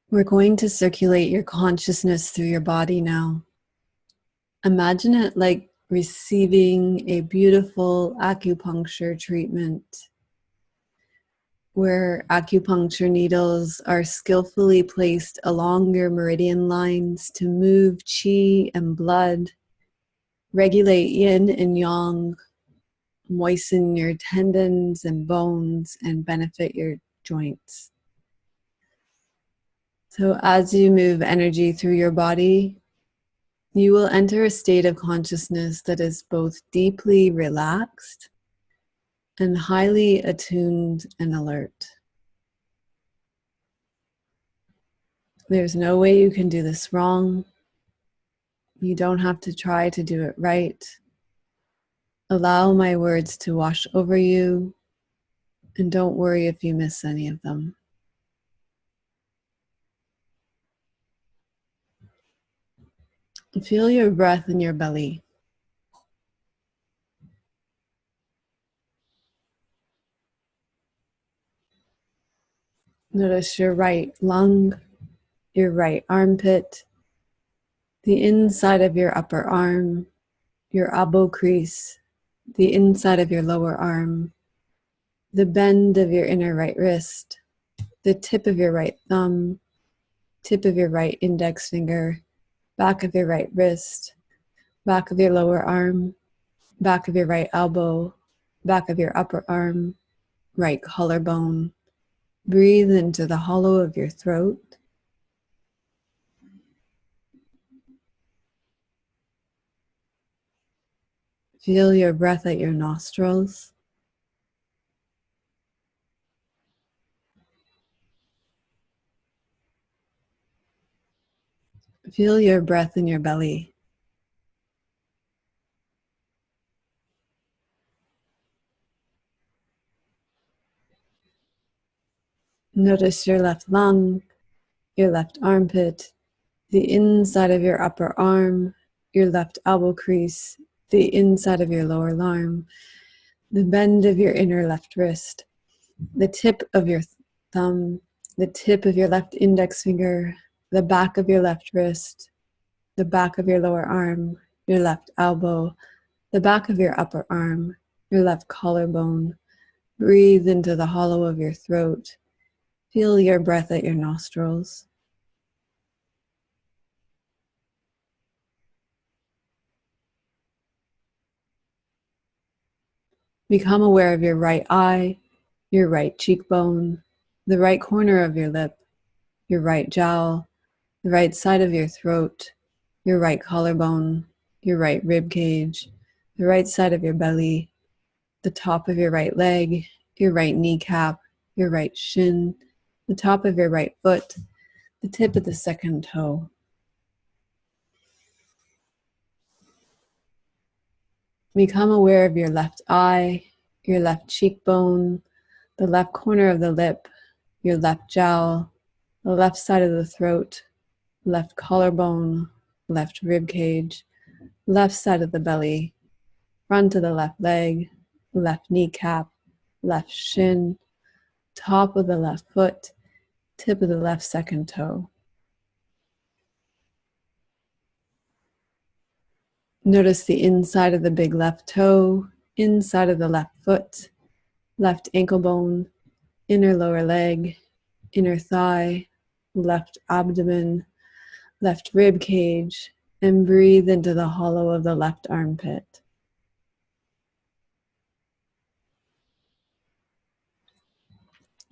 We're going to circulate your consciousness through your body now. Imagine it like receiving a beautiful acupuncture treatment, where acupuncture needles are skillfully placed along your meridian lines to move qi and blood, regulate yin and yang, moisten your tendons and bones, and benefit your joints. So as you move energy through your body, you will enter a state of consciousness that is both deeply relaxed and highly attuned and alert. There's no way you can do this wrong. You don't have to try to do it right. Allow my words to wash over you, and don't worry if you miss any of them. Feel your breath in your belly. Notice your right lung, your right armpit, the inside of your upper arm, your elbow crease, the inside of your lower arm, the bend of your inner right wrist, the tip of your right thumb, tip of your right index finger, back of your right wrist, back of your lower arm, back of your right elbow, back of your upper arm, right collarbone. Breathe into the hollow of your throat. Feel your breath at your nostrils. Feel your breath in your belly. Notice your left lung, your left armpit, the inside of your upper arm, your left elbow crease, the inside of your lower arm, the bend of your inner left wrist, the tip of your thumb, the tip of your left index finger, the back of your left wrist, the back of your lower arm, your left elbow, the back of your upper arm, your left collarbone. Breathe into the hollow of your throat. Feel your breath at your nostrils. Become aware of your right eye, your right cheekbone, the right corner of your lip, your right jowl, the right side of your throat, your right collarbone, your right rib cage, the right side of your belly, the top of your right leg, your right kneecap, your right shin, the top of your right foot, the tip of the second toe. Become aware of your left eye, your left cheekbone, the left corner of the lip, your left jowl, the left side of the throat, left collarbone, left rib cage, left side of the belly, front of the left leg, left kneecap, left shin, top of the left foot, tip of the left second toe. Notice the inside of the big left toe, inside of the left foot, left ankle bone, inner lower leg, inner thigh, left abdomen, left rib cage, and breathe into the hollow of the left armpit.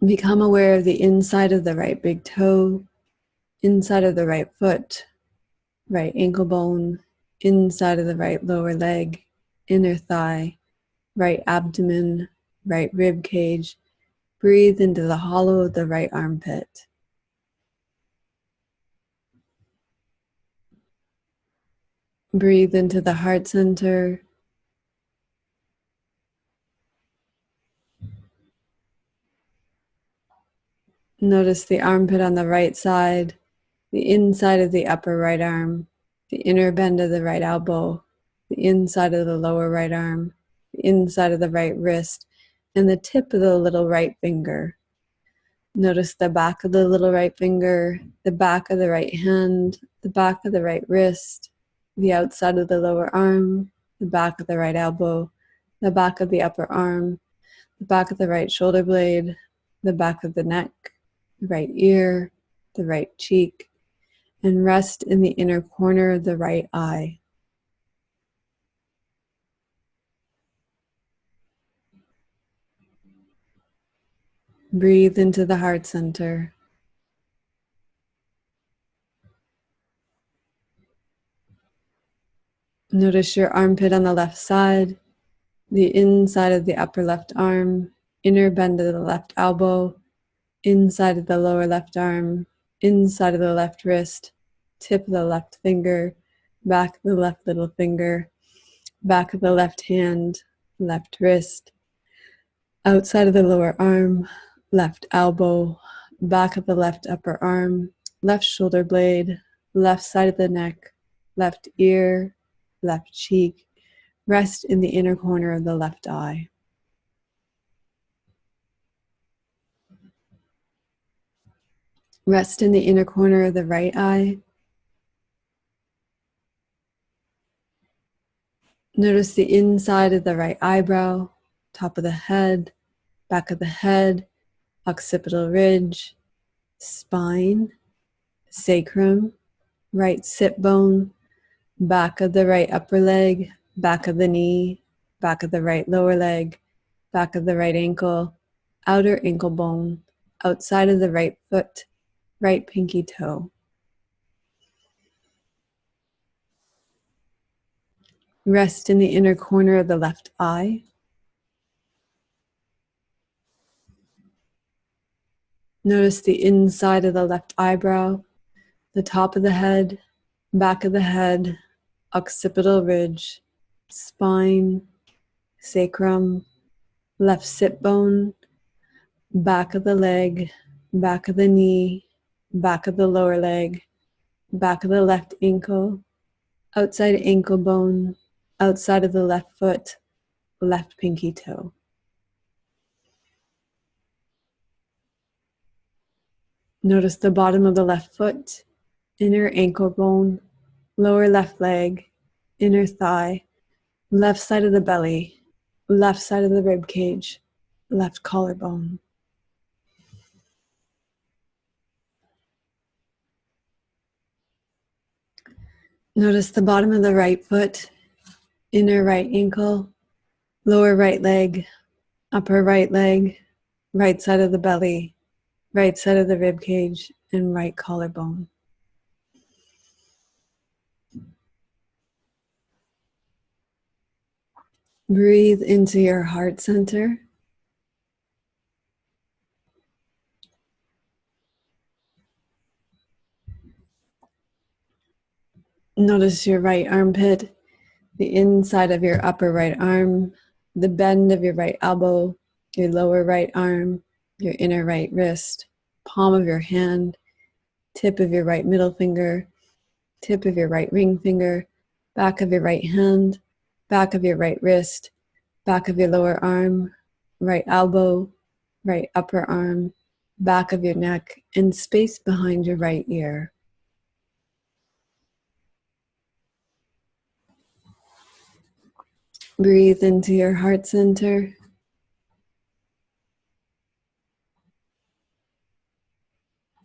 Become aware of the inside of the right big toe, inside of the right foot, right ankle bone, inside of the right lower leg, inner thigh, right abdomen, right rib cage. Breathe into the hollow of the right armpit. Breathe into the heart center. Notice the armpit on the right side, the inside of the upper right arm, the inner bend of the right elbow, the inside of the lower right arm, the inside of the right wrist, and the tip of the little right finger. Notice the back of the little right finger, the back of the right hand, the back of the right wrist, the outside of the lower arm, the back of the right elbow, the back of the upper arm, the back of the right shoulder blade, the back of the neck, the right ear, the right cheek, and rest in the inner corner of the right eye. Breathe into the heart center. Notice your armpit on the left side, the inside of the upper left arm, inner bend of the left elbow, inside of the lower left arm, inside of the left wrist, tip of the left finger, back of the left little finger, back of the left hand, left wrist, outside of the lower arm, left elbow, back of the left upper arm, left shoulder blade, left side of the neck, left ear, left cheek. Rest in the inner corner of the left eye. Rest in the inner corner of the right eye. Notice the inside of the right eyebrow, top of the head, back of the head, occipital ridge, spine, sacrum, right sit bone, back of the right upper leg, back of the knee, back of the right lower leg, back of the right ankle, outer ankle bone, outside of the right foot, right pinky toe. Rest in the inner corner of the left eye. Notice the inside of the left eyebrow, the top of the head, back of the head, occipital ridge, spine, sacrum, left sit bone, back of the leg, back of the knee, back of the lower leg, back of the left ankle, outside ankle bone, outside of the left foot, left pinky toe. Notice the bottom of the left foot, inner ankle bone, lower left leg, inner thigh, left side of the belly, left side of the rib cage, left collarbone. Notice the bottom of the right foot, inner right ankle, lower right leg, upper right leg, right side of the belly, right side of the rib cage, and right collarbone. Breathe into your heart center. Notice your right armpit, the inside of your upper right arm, the bend of your right elbow, your lower right arm, your inner right wrist, palm of your hand, tip of your right middle finger, tip of your right ring finger, back of your right hand, back of your right wrist, back of your lower arm, right elbow, right upper arm, back of your neck, and space behind your right ear. Breathe into your heart center.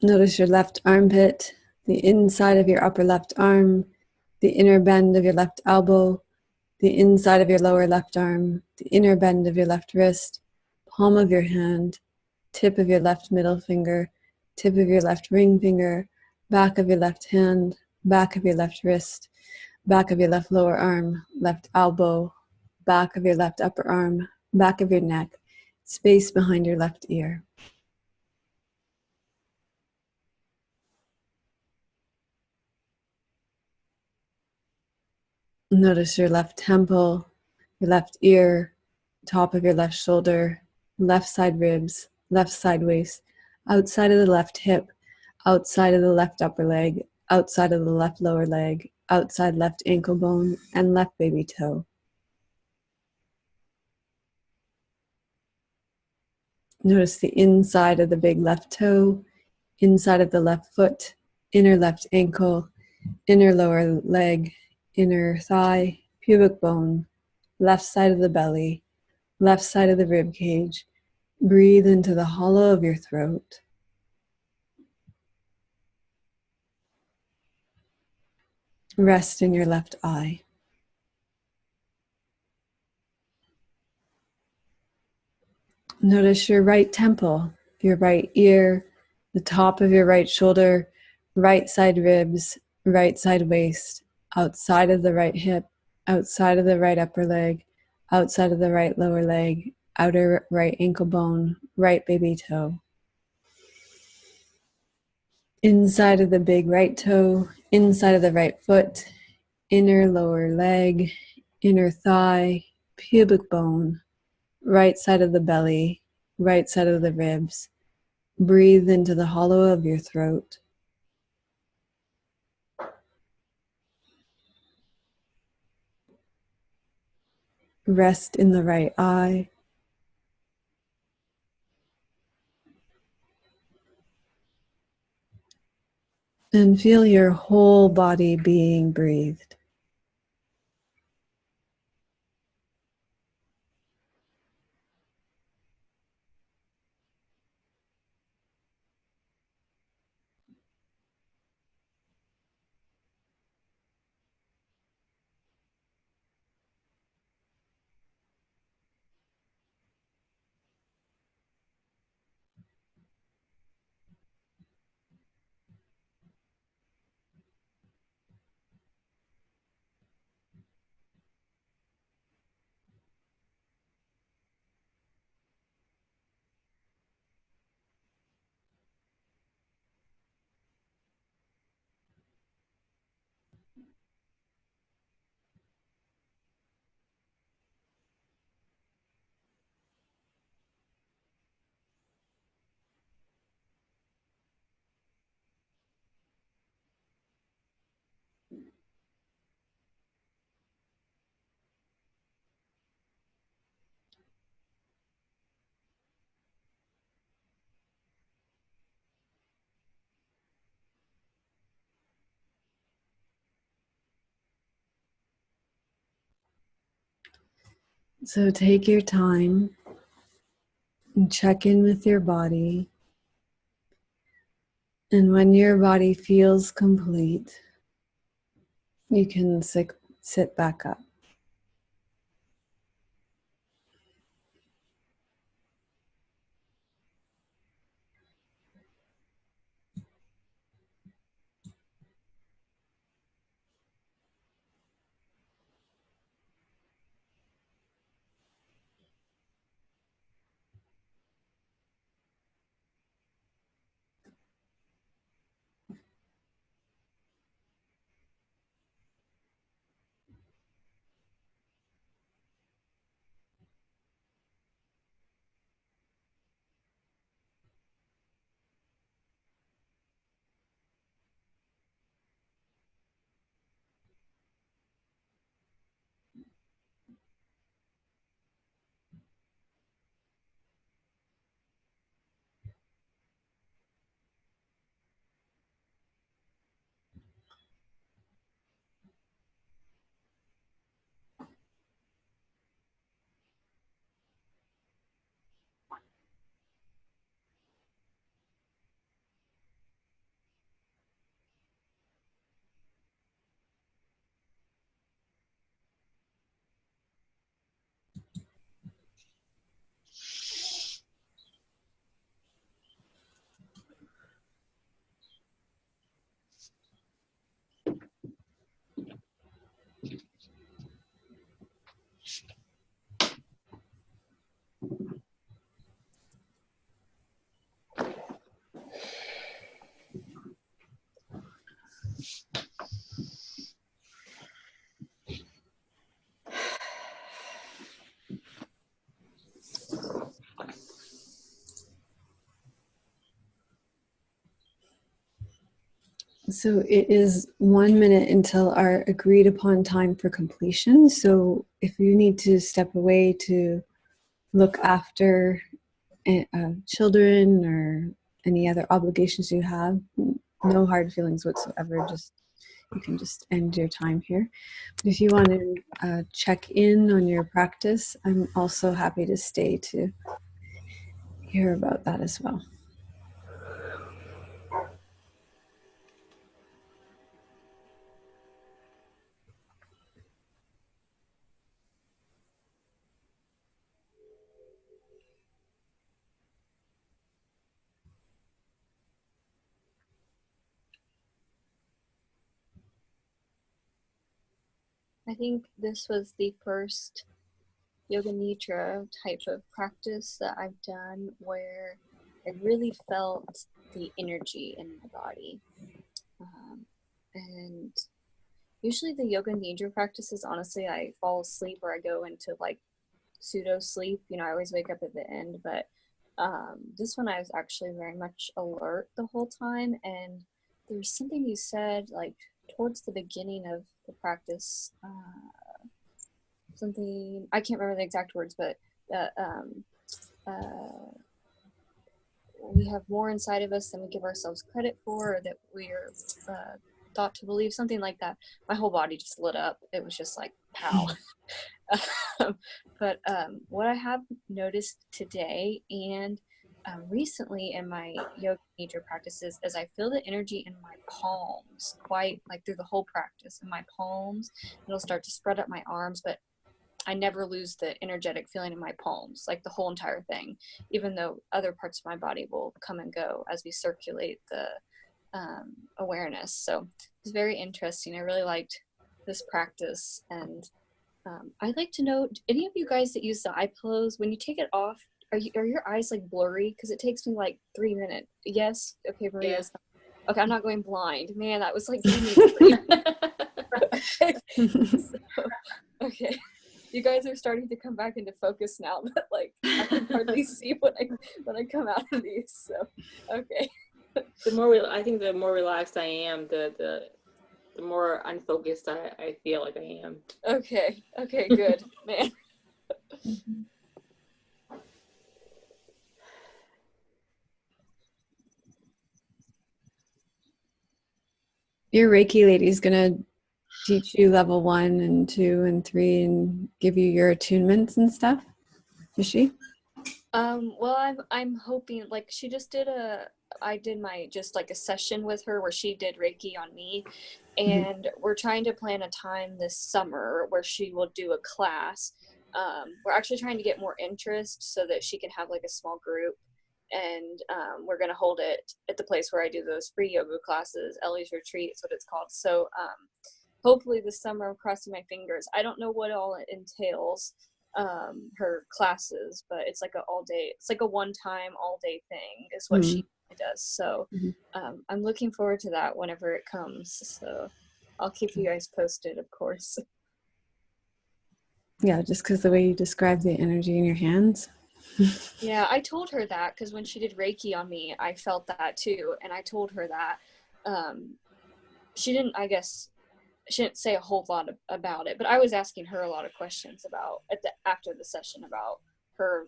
Notice your left armpit, the inside of your upper left arm, the inner bend of your left elbow, the inside of your lower left arm, the inner bend of your left wrist, palm of your hand, tip of your left middle finger, tip of your left ring finger, back of your left hand, back of your left wrist, back of your left lower arm, left elbow, back of your left upper arm, back of your neck, space behind your left ear. Notice your left temple, your left ear, top of your left shoulder, left side ribs, left side waist, outside of the left hip, outside of the left upper leg, outside of the left lower leg, outside left ankle bone, and left baby toe. Notice the inside of the big left toe, inside of the left foot, inner left ankle, inner lower leg, inner thigh, pubic bone, left side of the belly, left side of the rib cage. Breathe into the hollow of your throat. Rest in your left eye. Notice your right temple, your right ear, the top of your right shoulder, right side ribs, right side waist, outside of the right hip, outside of the right upper leg, outside of the right lower leg, outer right ankle bone, right baby toe. Inside of the big right toe, inside of the right foot, inner lower leg, inner thigh, pubic bone, right side of the belly, right side of the ribs. Breathe into the hollow of your throat. Rest in the right eye. And feel your whole body being breathed. So take your time and check in with your body. And when your body feels complete, you can sit back up. So it is 1 minute until our agreed upon time for completion. So if you need to step away to look after children or any other obligations you have, no hard feelings whatsoever. Just you can just end your time here. But if you want to check in on your practice, I'm also happy to stay to hear about that as well. I think this was the first Yoga Nidra type of practice that I've done where I really felt the energy in my body. And usually the Yoga Nidra practices, honestly, I fall asleep or I go into like pseudo sleep. You know, I always wake up at the end, but this one I was actually very much alert the whole time. And there was something you said like towards the beginning of the practice, something, I can't remember the exact words, but we have more inside of us than we give ourselves credit for, or that we're thought to believe, something like that. My whole body just lit up. It was just like, pow. But what I have noticed today and recently in my yoga nidra practices is I feel the energy in my palms quite like through the whole practice. In my palms, it'll start to spread up my arms, but I never lose the energetic feeling in my palms, like the whole entire thing, even though other parts of my body will come and go as we circulate the awareness. So it's very interesting. I really liked this practice. And I'd like to know, any of you guys that use the eye pillows, when you take it off, are your eyes like blurry? Because it takes me like 3 minutes. Yes? Okay, Maria. Yeah. Okay, I'm not going blind. Man, that was like so, okay. You guys are starting to come back into focus now, but like I can hardly see when I come out of these. So okay. I think the more relaxed I am, the more unfocused I feel like I am. Okay, good, man. Your Reiki lady is gonna teach you level 1 and 2 and 3 and give you your attunements and stuff. Is she? Well, I'm hoping, like, she just I did just like a session with her where she did Reiki on me, and we're trying to plan a time this summer where she will do a class. We're actually trying to get more interest so that she can have like a small group, and we're going to hold it at the place where I do those free yoga classes. Ellie's Retreat is what it's called. So hopefully this summer, I'm crossing my fingers. I don't know what all it entails, her classes, but it's like it's like a one-time all-day thing is what she does. So I'm looking forward to that whenever it comes. So I'll keep you guys posted, of course. Yeah, just because the way you describe the energy in your hands. Yeah, I told her that because when she did Reiki on me, I felt that too. And I told her that she didn't say a whole lot about it, but I was asking her a lot of questions after the session about her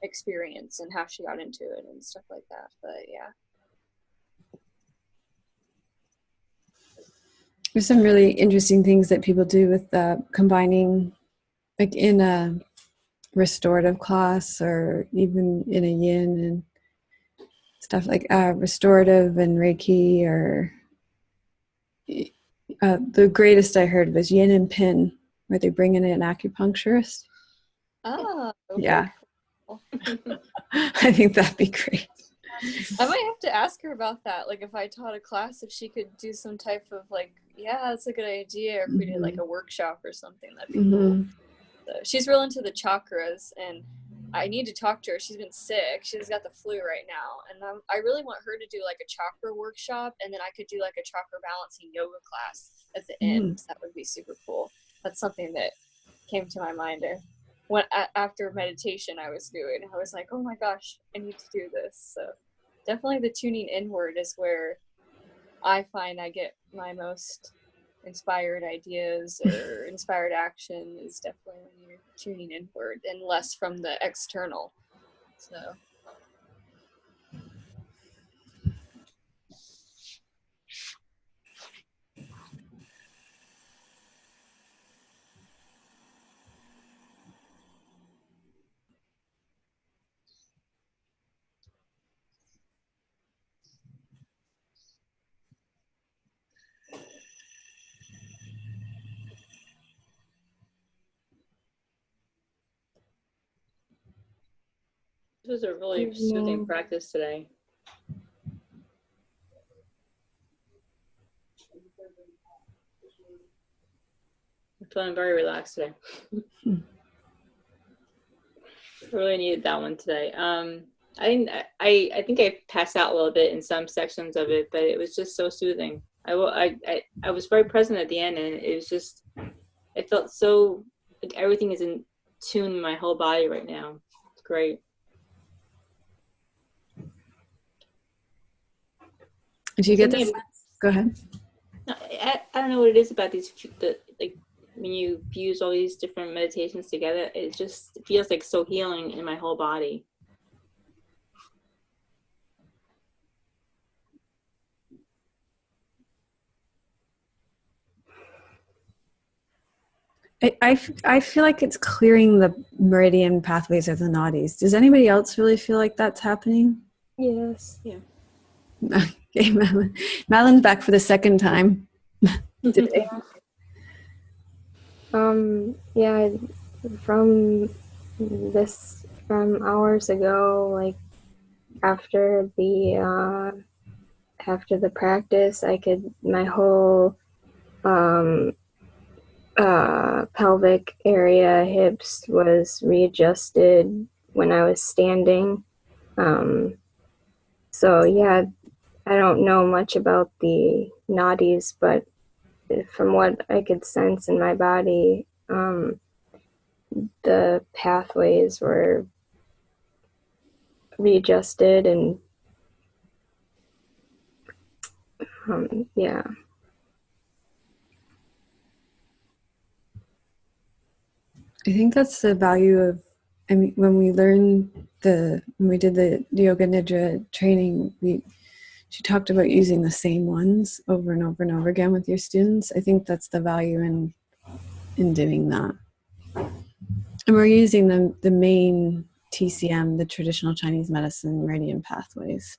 experience and how she got into it and stuff like that. But yeah. There's some really interesting things that people do with combining, like in a restorative class or even in a yin and stuff like restorative and Reiki, or the greatest I heard was yin and pin, where they bring in an acupuncturist. Oh, okay. Yeah. Cool. I think that'd be great. I might have to ask her about that. Like if I taught a class, if she could do some type of like, yeah, that's a good idea. Or if we did like a workshop or something, that'd be cool. So she's real into the chakras, and I need to talk to her. She's been sick. She's got the flu right now. And I really want her to do like a chakra workshop, and then I could do like a chakra balancing yoga class at the end. That would be super cool. That's something that came to my mind after meditation I was doing. I was like, oh my gosh, I need to do this. So definitely the tuning inward is where I find I get my most inspired ideas or inspired action is definitely when you're tuning inward and less from the external. So This was a really soothing practice today. I'm feeling very relaxed today. I really needed that one today. I think I passed out a little bit in some sections of it, but it was just so soothing. I was very present at the end, and it was just, it felt so like everything is in tune in my whole body right now. It's great. Do you get this? Go ahead. I don't know what it is about these, like when you fuse all these different meditations together, it just feels like so healing in my whole body. I feel like it's clearing the meridian pathways of the nadis. Does anybody else really feel like that's happening? Yes. Yeah. Okay, Madeline's back for the second time today. Yeah, from hours ago, like after the practice, my whole pelvic area, hips was readjusted when I was standing. So yeah, I don't know much about the nadis, but from what I could sense in my body, the pathways were readjusted, and yeah. I think that's the value of, I mean, when we did the yoga nidra training, she talked about using the same ones over and over and over again with your students. I think that's the value in doing that. And we're using the main TCM, the traditional Chinese medicine meridian pathways.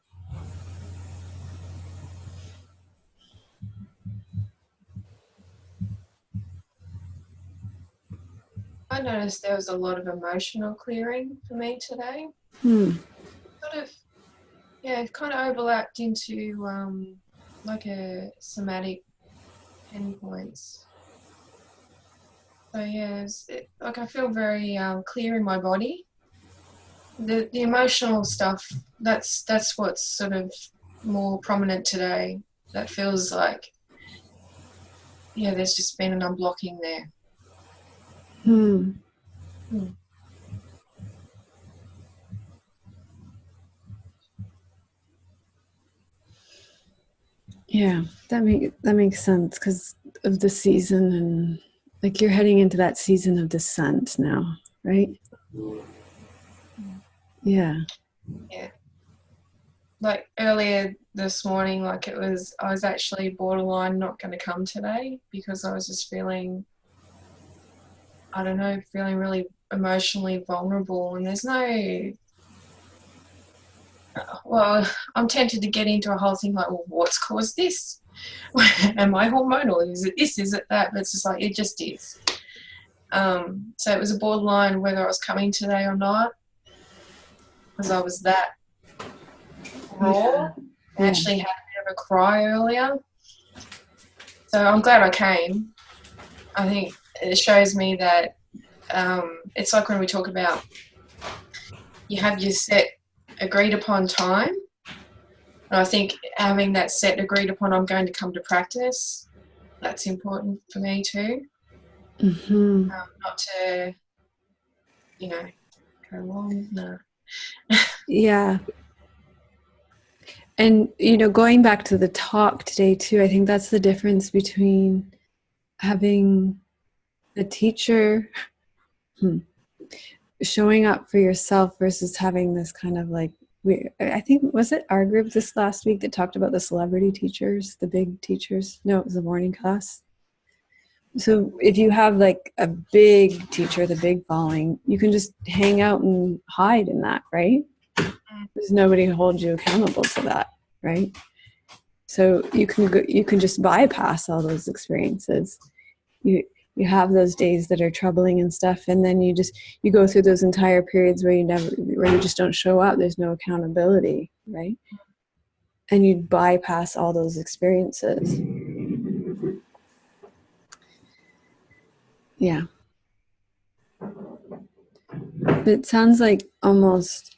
I noticed there was a lot of emotional clearing for me today. Sort of, yeah, it kind of overlapped into like a somatic endpoints. So yeah, like I feel very clear in my body. The emotional stuff, that's what's sort of more prominent today. That feels like, yeah, there's just been an unblocking there. Yeah, that makes sense because of the season, and like you're heading into that season of descent now, right? Yeah. Yeah. Like earlier this morning, like I was actually borderline not going to come today because I was just feeling, I don't know, feeling really emotionally vulnerable, and there's no, well, I'm tempted to get into a whole thing like, well, what's caused this? Am I hormonal? Is it this? Is it that? But it's just like, it just is. So it was a borderline whether I was coming today or not, because I was that raw. I actually had a bit of a cry earlier. So I'm glad I came. I think it shows me that it's like when we talk about you have your set agreed upon time. And I think having that set agreed upon, I'm going to come to practice, that's important for me too. Not to, you know, go along. No. Yeah. And, going back to the talk today too, I think that's the difference between having a teacher showing up for yourself versus having this kind of like, I think, was it our group this last week that talked about the celebrity teachers, the big teachers? No, it was the morning class. So if you have like a big teacher, the big following, you can just hang out and hide in that, right? There's nobody to hold you accountable to that, right? So you can just bypass all those experiences. You have those days that are troubling and stuff, and then you go through those entire periods where you just don't show up. There's no accountability, right? And you bypass all those experiences. Yeah. It sounds like almost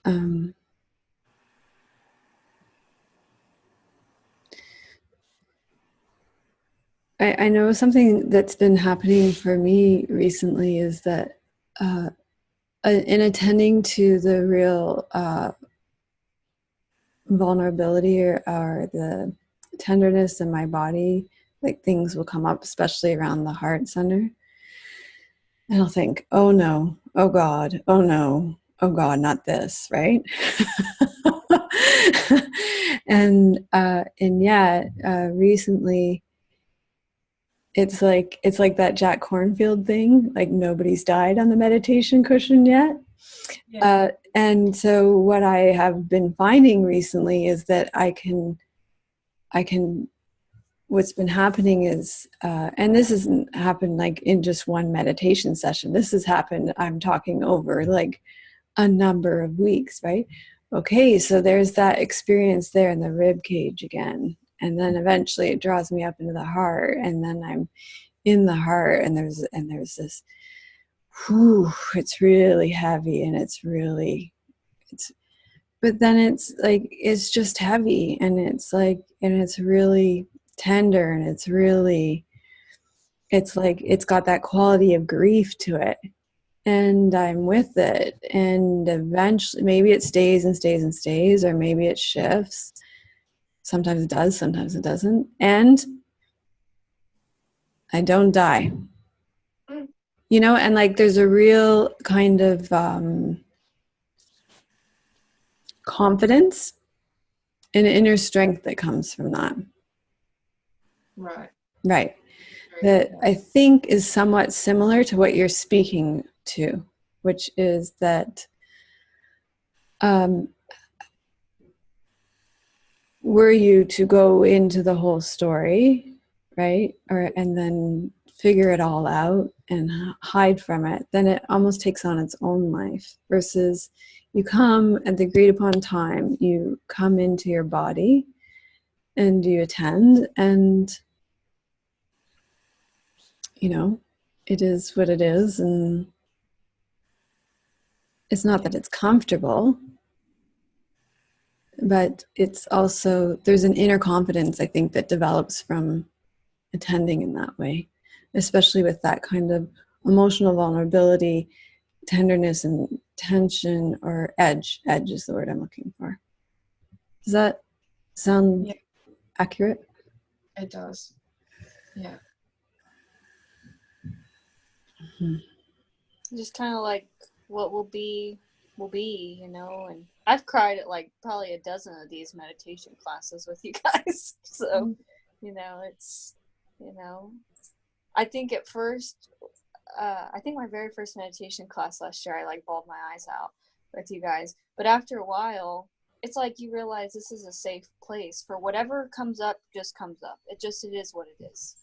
I know something that's been happening for me recently is that in attending to the real vulnerability or the tenderness in my body, like things will come up, especially around the heart center. And I'll think, oh no, oh God, oh no, oh God, not this, right? and yet, recently, it's like that Jack Cornfield thing, like nobody's died on the meditation cushion yet. Yeah. And so what I have been finding recently is that I can what's been happening is, and this hasn't happened like in just one meditation session. This has happened, I'm talking over like a number of weeks, right? Okay, so there's that experience there in the rib cage again. And then eventually it draws me up into the heart. And then I'm in the heart and there's this, whew, it's really heavy and but then it's like, it's just heavy and it's really tender and it's like, it's got that quality of grief to it. And I'm with it. And eventually, maybe it stays and stays and stays, or maybe it shifts. Sometimes it does, sometimes it doesn't. And I don't die. And like there's a real kind of confidence and inner strength that comes from that. Right. That I think is somewhat similar to what you're speaking to, which is that were you to go into the whole story, right, and then figure it all out and hide from it, then it almost takes on its own life, versus you come at the agreed upon time, you come into your body and you attend, and it is what it is. And it's not that it's comfortable, but it's also, there's an inner confidence, I think, that develops from attending in that way, especially with that kind of emotional vulnerability, tenderness and tension, or edge is the word I'm looking for. Does that sound accurate? It does. Yeah. Just kind of like what will be, and I've cried at like probably a dozen of these meditation classes with you guys. So, it's, I think at first, I think my very first meditation class last year, I like bawled my eyes out with you guys. But after a while, it's like you realize this is a safe place for whatever comes up, just comes up. It is what it is,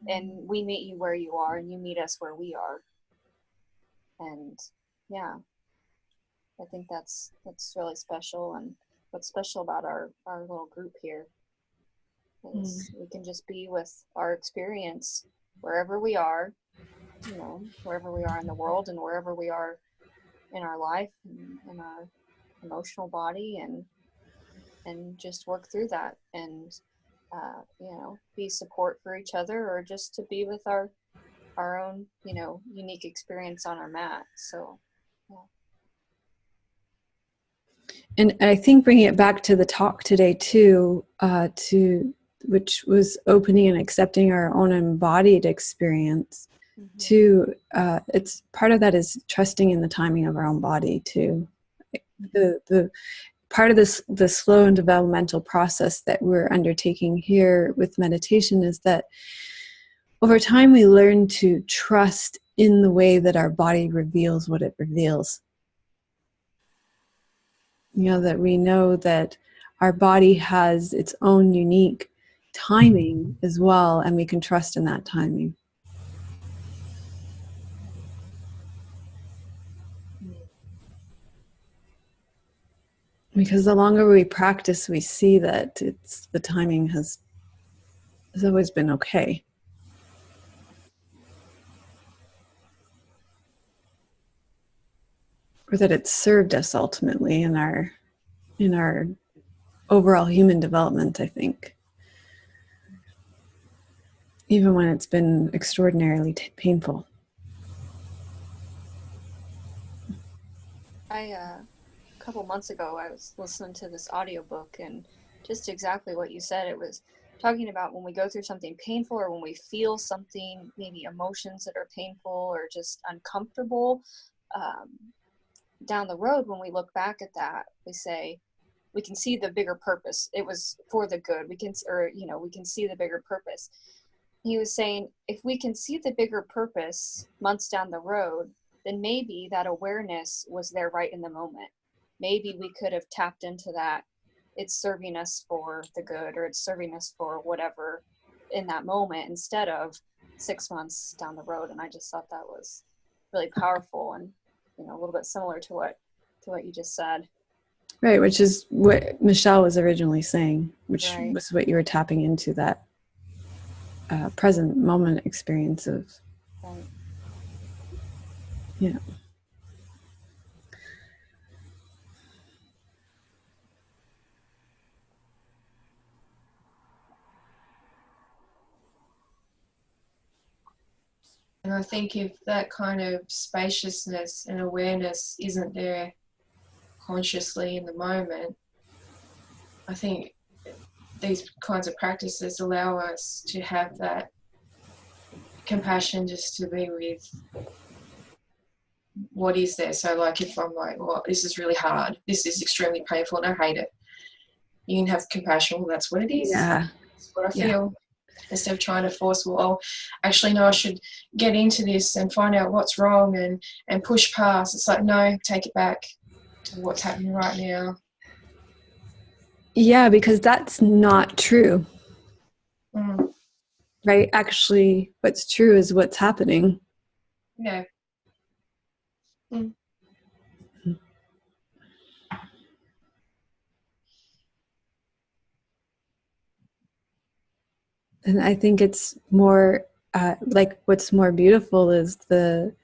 and we meet you where you are and you meet us where we are. And yeah, I think that's really special. And what's special about our little group here is we can just be with our experience wherever we are, wherever we are in the world and wherever we are in our life and in our emotional body, and just work through that and be support for each other, or just to be with our own unique experience on our mat. So and I think bringing it back to the talk today too, which was opening and accepting our own embodied experience. To it's part of that is trusting in the timing of our own body too. The part of this, the slow and developmental process that we're undertaking here with meditation, is that over time we learn to trust in the way that our body reveals what it reveals. You know, that we know that our body has its own unique timing as well, and we can trust in that timing. Because the longer we practice, we see that it's the timing has always been okay. Or that it's served us ultimately in our overall human development, I think. Even when it's been extraordinarily painful. A couple months ago, I was listening to this audiobook, and just exactly what you said. It was talking about when we go through something painful, or when we feel something, maybe emotions that are painful or just uncomfortable, down the road, when we look back at that, we say, we can see the bigger purpose. It was for the good. We can see the bigger purpose. He was saying, if we can see the bigger purpose months down the road, then maybe that awareness was there right in the moment. Maybe we could have tapped into that. It's serving us for the good, or it's serving us for whatever in that moment, instead of 6 months down the road. And I just thought that was really powerful, and a little bit similar to what you just said. Right, which is what Michelle was originally saying, which Right. was what you were tapping into, that present moment experience of. Right. Yeah. And I think if that kind of spaciousness and awareness isn't there consciously in the moment, I think these kinds of practices allow us to have that compassion, just to be with what is there. So like if I'm like, well, this is really hard, this is extremely painful and I hate it, you can have compassion. Well, that's what it is. Yeah. That's what I feel. Instead of trying to force, well, actually, no, I should get into this and find out what's wrong and push past. It's like, no, take it back to what's happening right now. Yeah, because that's not true. Mm. Right? Actually, what's true is what's happening. Yeah. Mm. And I think it's more like what's more beautiful is the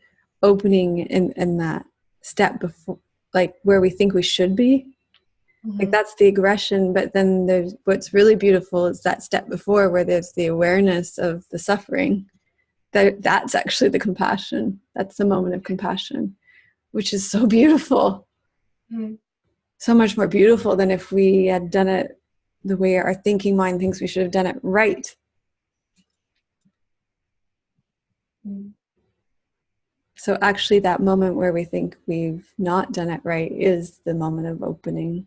opening in that step before, like where we think we should be. Mm-hmm. Like that's the aggression, but then there's what's really beautiful is that step before, where there's the awareness of the suffering. That's actually the compassion. That's the moment of compassion, which is so beautiful. Mm. So much more beautiful than if we had done it the way our thinking mind thinks we should have done it, right? Mm. So actually that moment where we think we've not done it right is the moment of opening,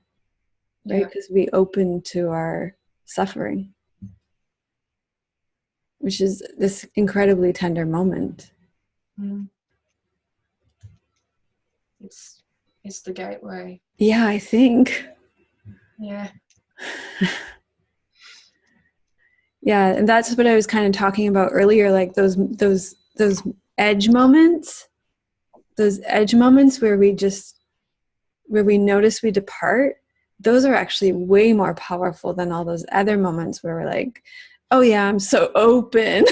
right? Because we open to our suffering, which is this incredibly tender moment. Mm. It's the gateway. Yeah, I think. Yeah. Yeah, and that's what I was kind of talking about earlier, like those edge moments, where we notice we depart. Those are actually way more powerful than all those other moments where we're like, oh yeah, I'm so open.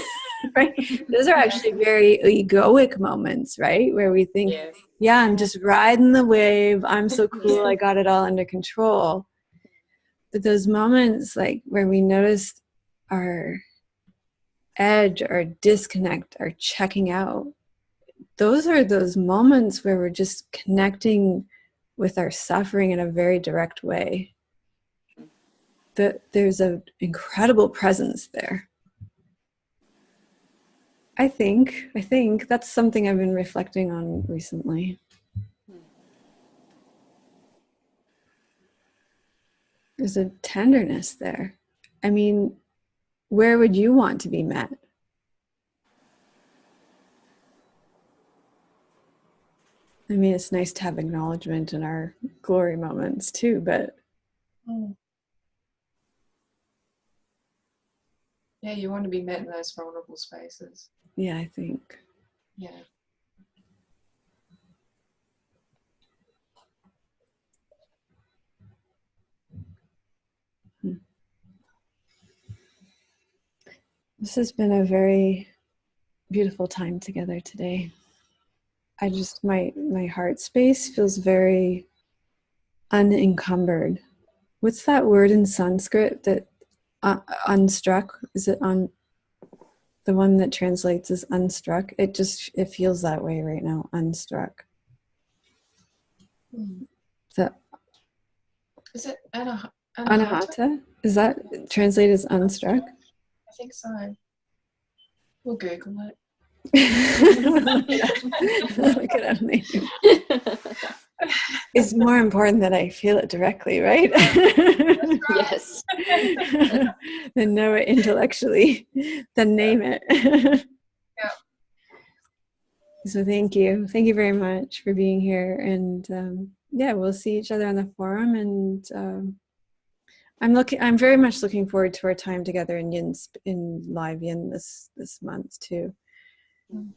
Right? Those are actually very egoic moments, right? Where we think, yeah, I'm just riding the wave. I'm so cool. I got it all under control. But those moments like where we notice our edge, our disconnect, our checking out, those are those moments where we're just connecting with our suffering in a very direct way. There's an incredible presence there. I think that's something I've been reflecting on recently. There's a tenderness there. I mean, where would you want to be met? I mean, it's nice to have acknowledgement in our glory moments too, but yeah, you want to be met in those vulnerable spaces. yeah, I think. Yeah. This has been a very beautiful time together today. I just, my heart space feels very unencumbered. What's that word in Sanskrit that unstruck? Is it on the one that translates as unstruck? It feels that way right now, unstruck. Is it anahata? Anahata? Is that translated as unstruck? I think so. We'll Google it. Look at me. It's more important that I feel it directly, right? Yes. Than know it intellectually, then name it. Yeah. So thank you very much for being here, and yeah, we'll see each other on the forum, and I'm very much looking forward to our time together in live Yin this month too.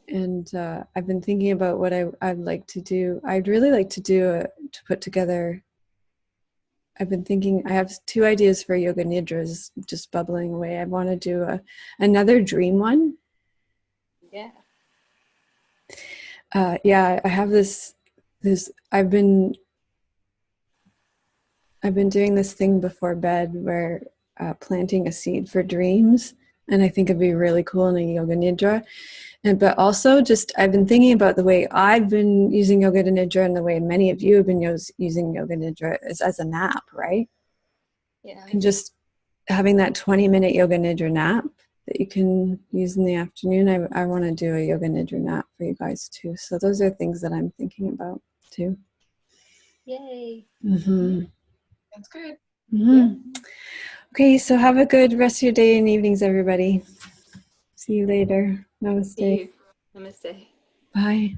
And I've been thinking about what I'd like to do. I'd really like to put together. I've been thinking, I have 2 ideas for yoga nidras just bubbling away. I want to do another dream one. Yeah. Yeah, I have this. I've been doing this thing before bed where planting a seed for dreams, and I think it'd be really cool in a yoga nidra. But also I've been thinking about the way I've been using yoga nidra and the way many of you have been using yoga nidra is as a nap, right? Yeah. And just having that 20-minute yoga nidra nap that you can use in the afternoon. I want to do a yoga nidra nap for you guys too. So those are things that I'm thinking about too. Yay. Mm-hmm. That's good. Mm-hmm. Yeah. Okay, so have a good rest of your day and evenings, everybody. See you later. Namaste. See you. Namaste. Bye.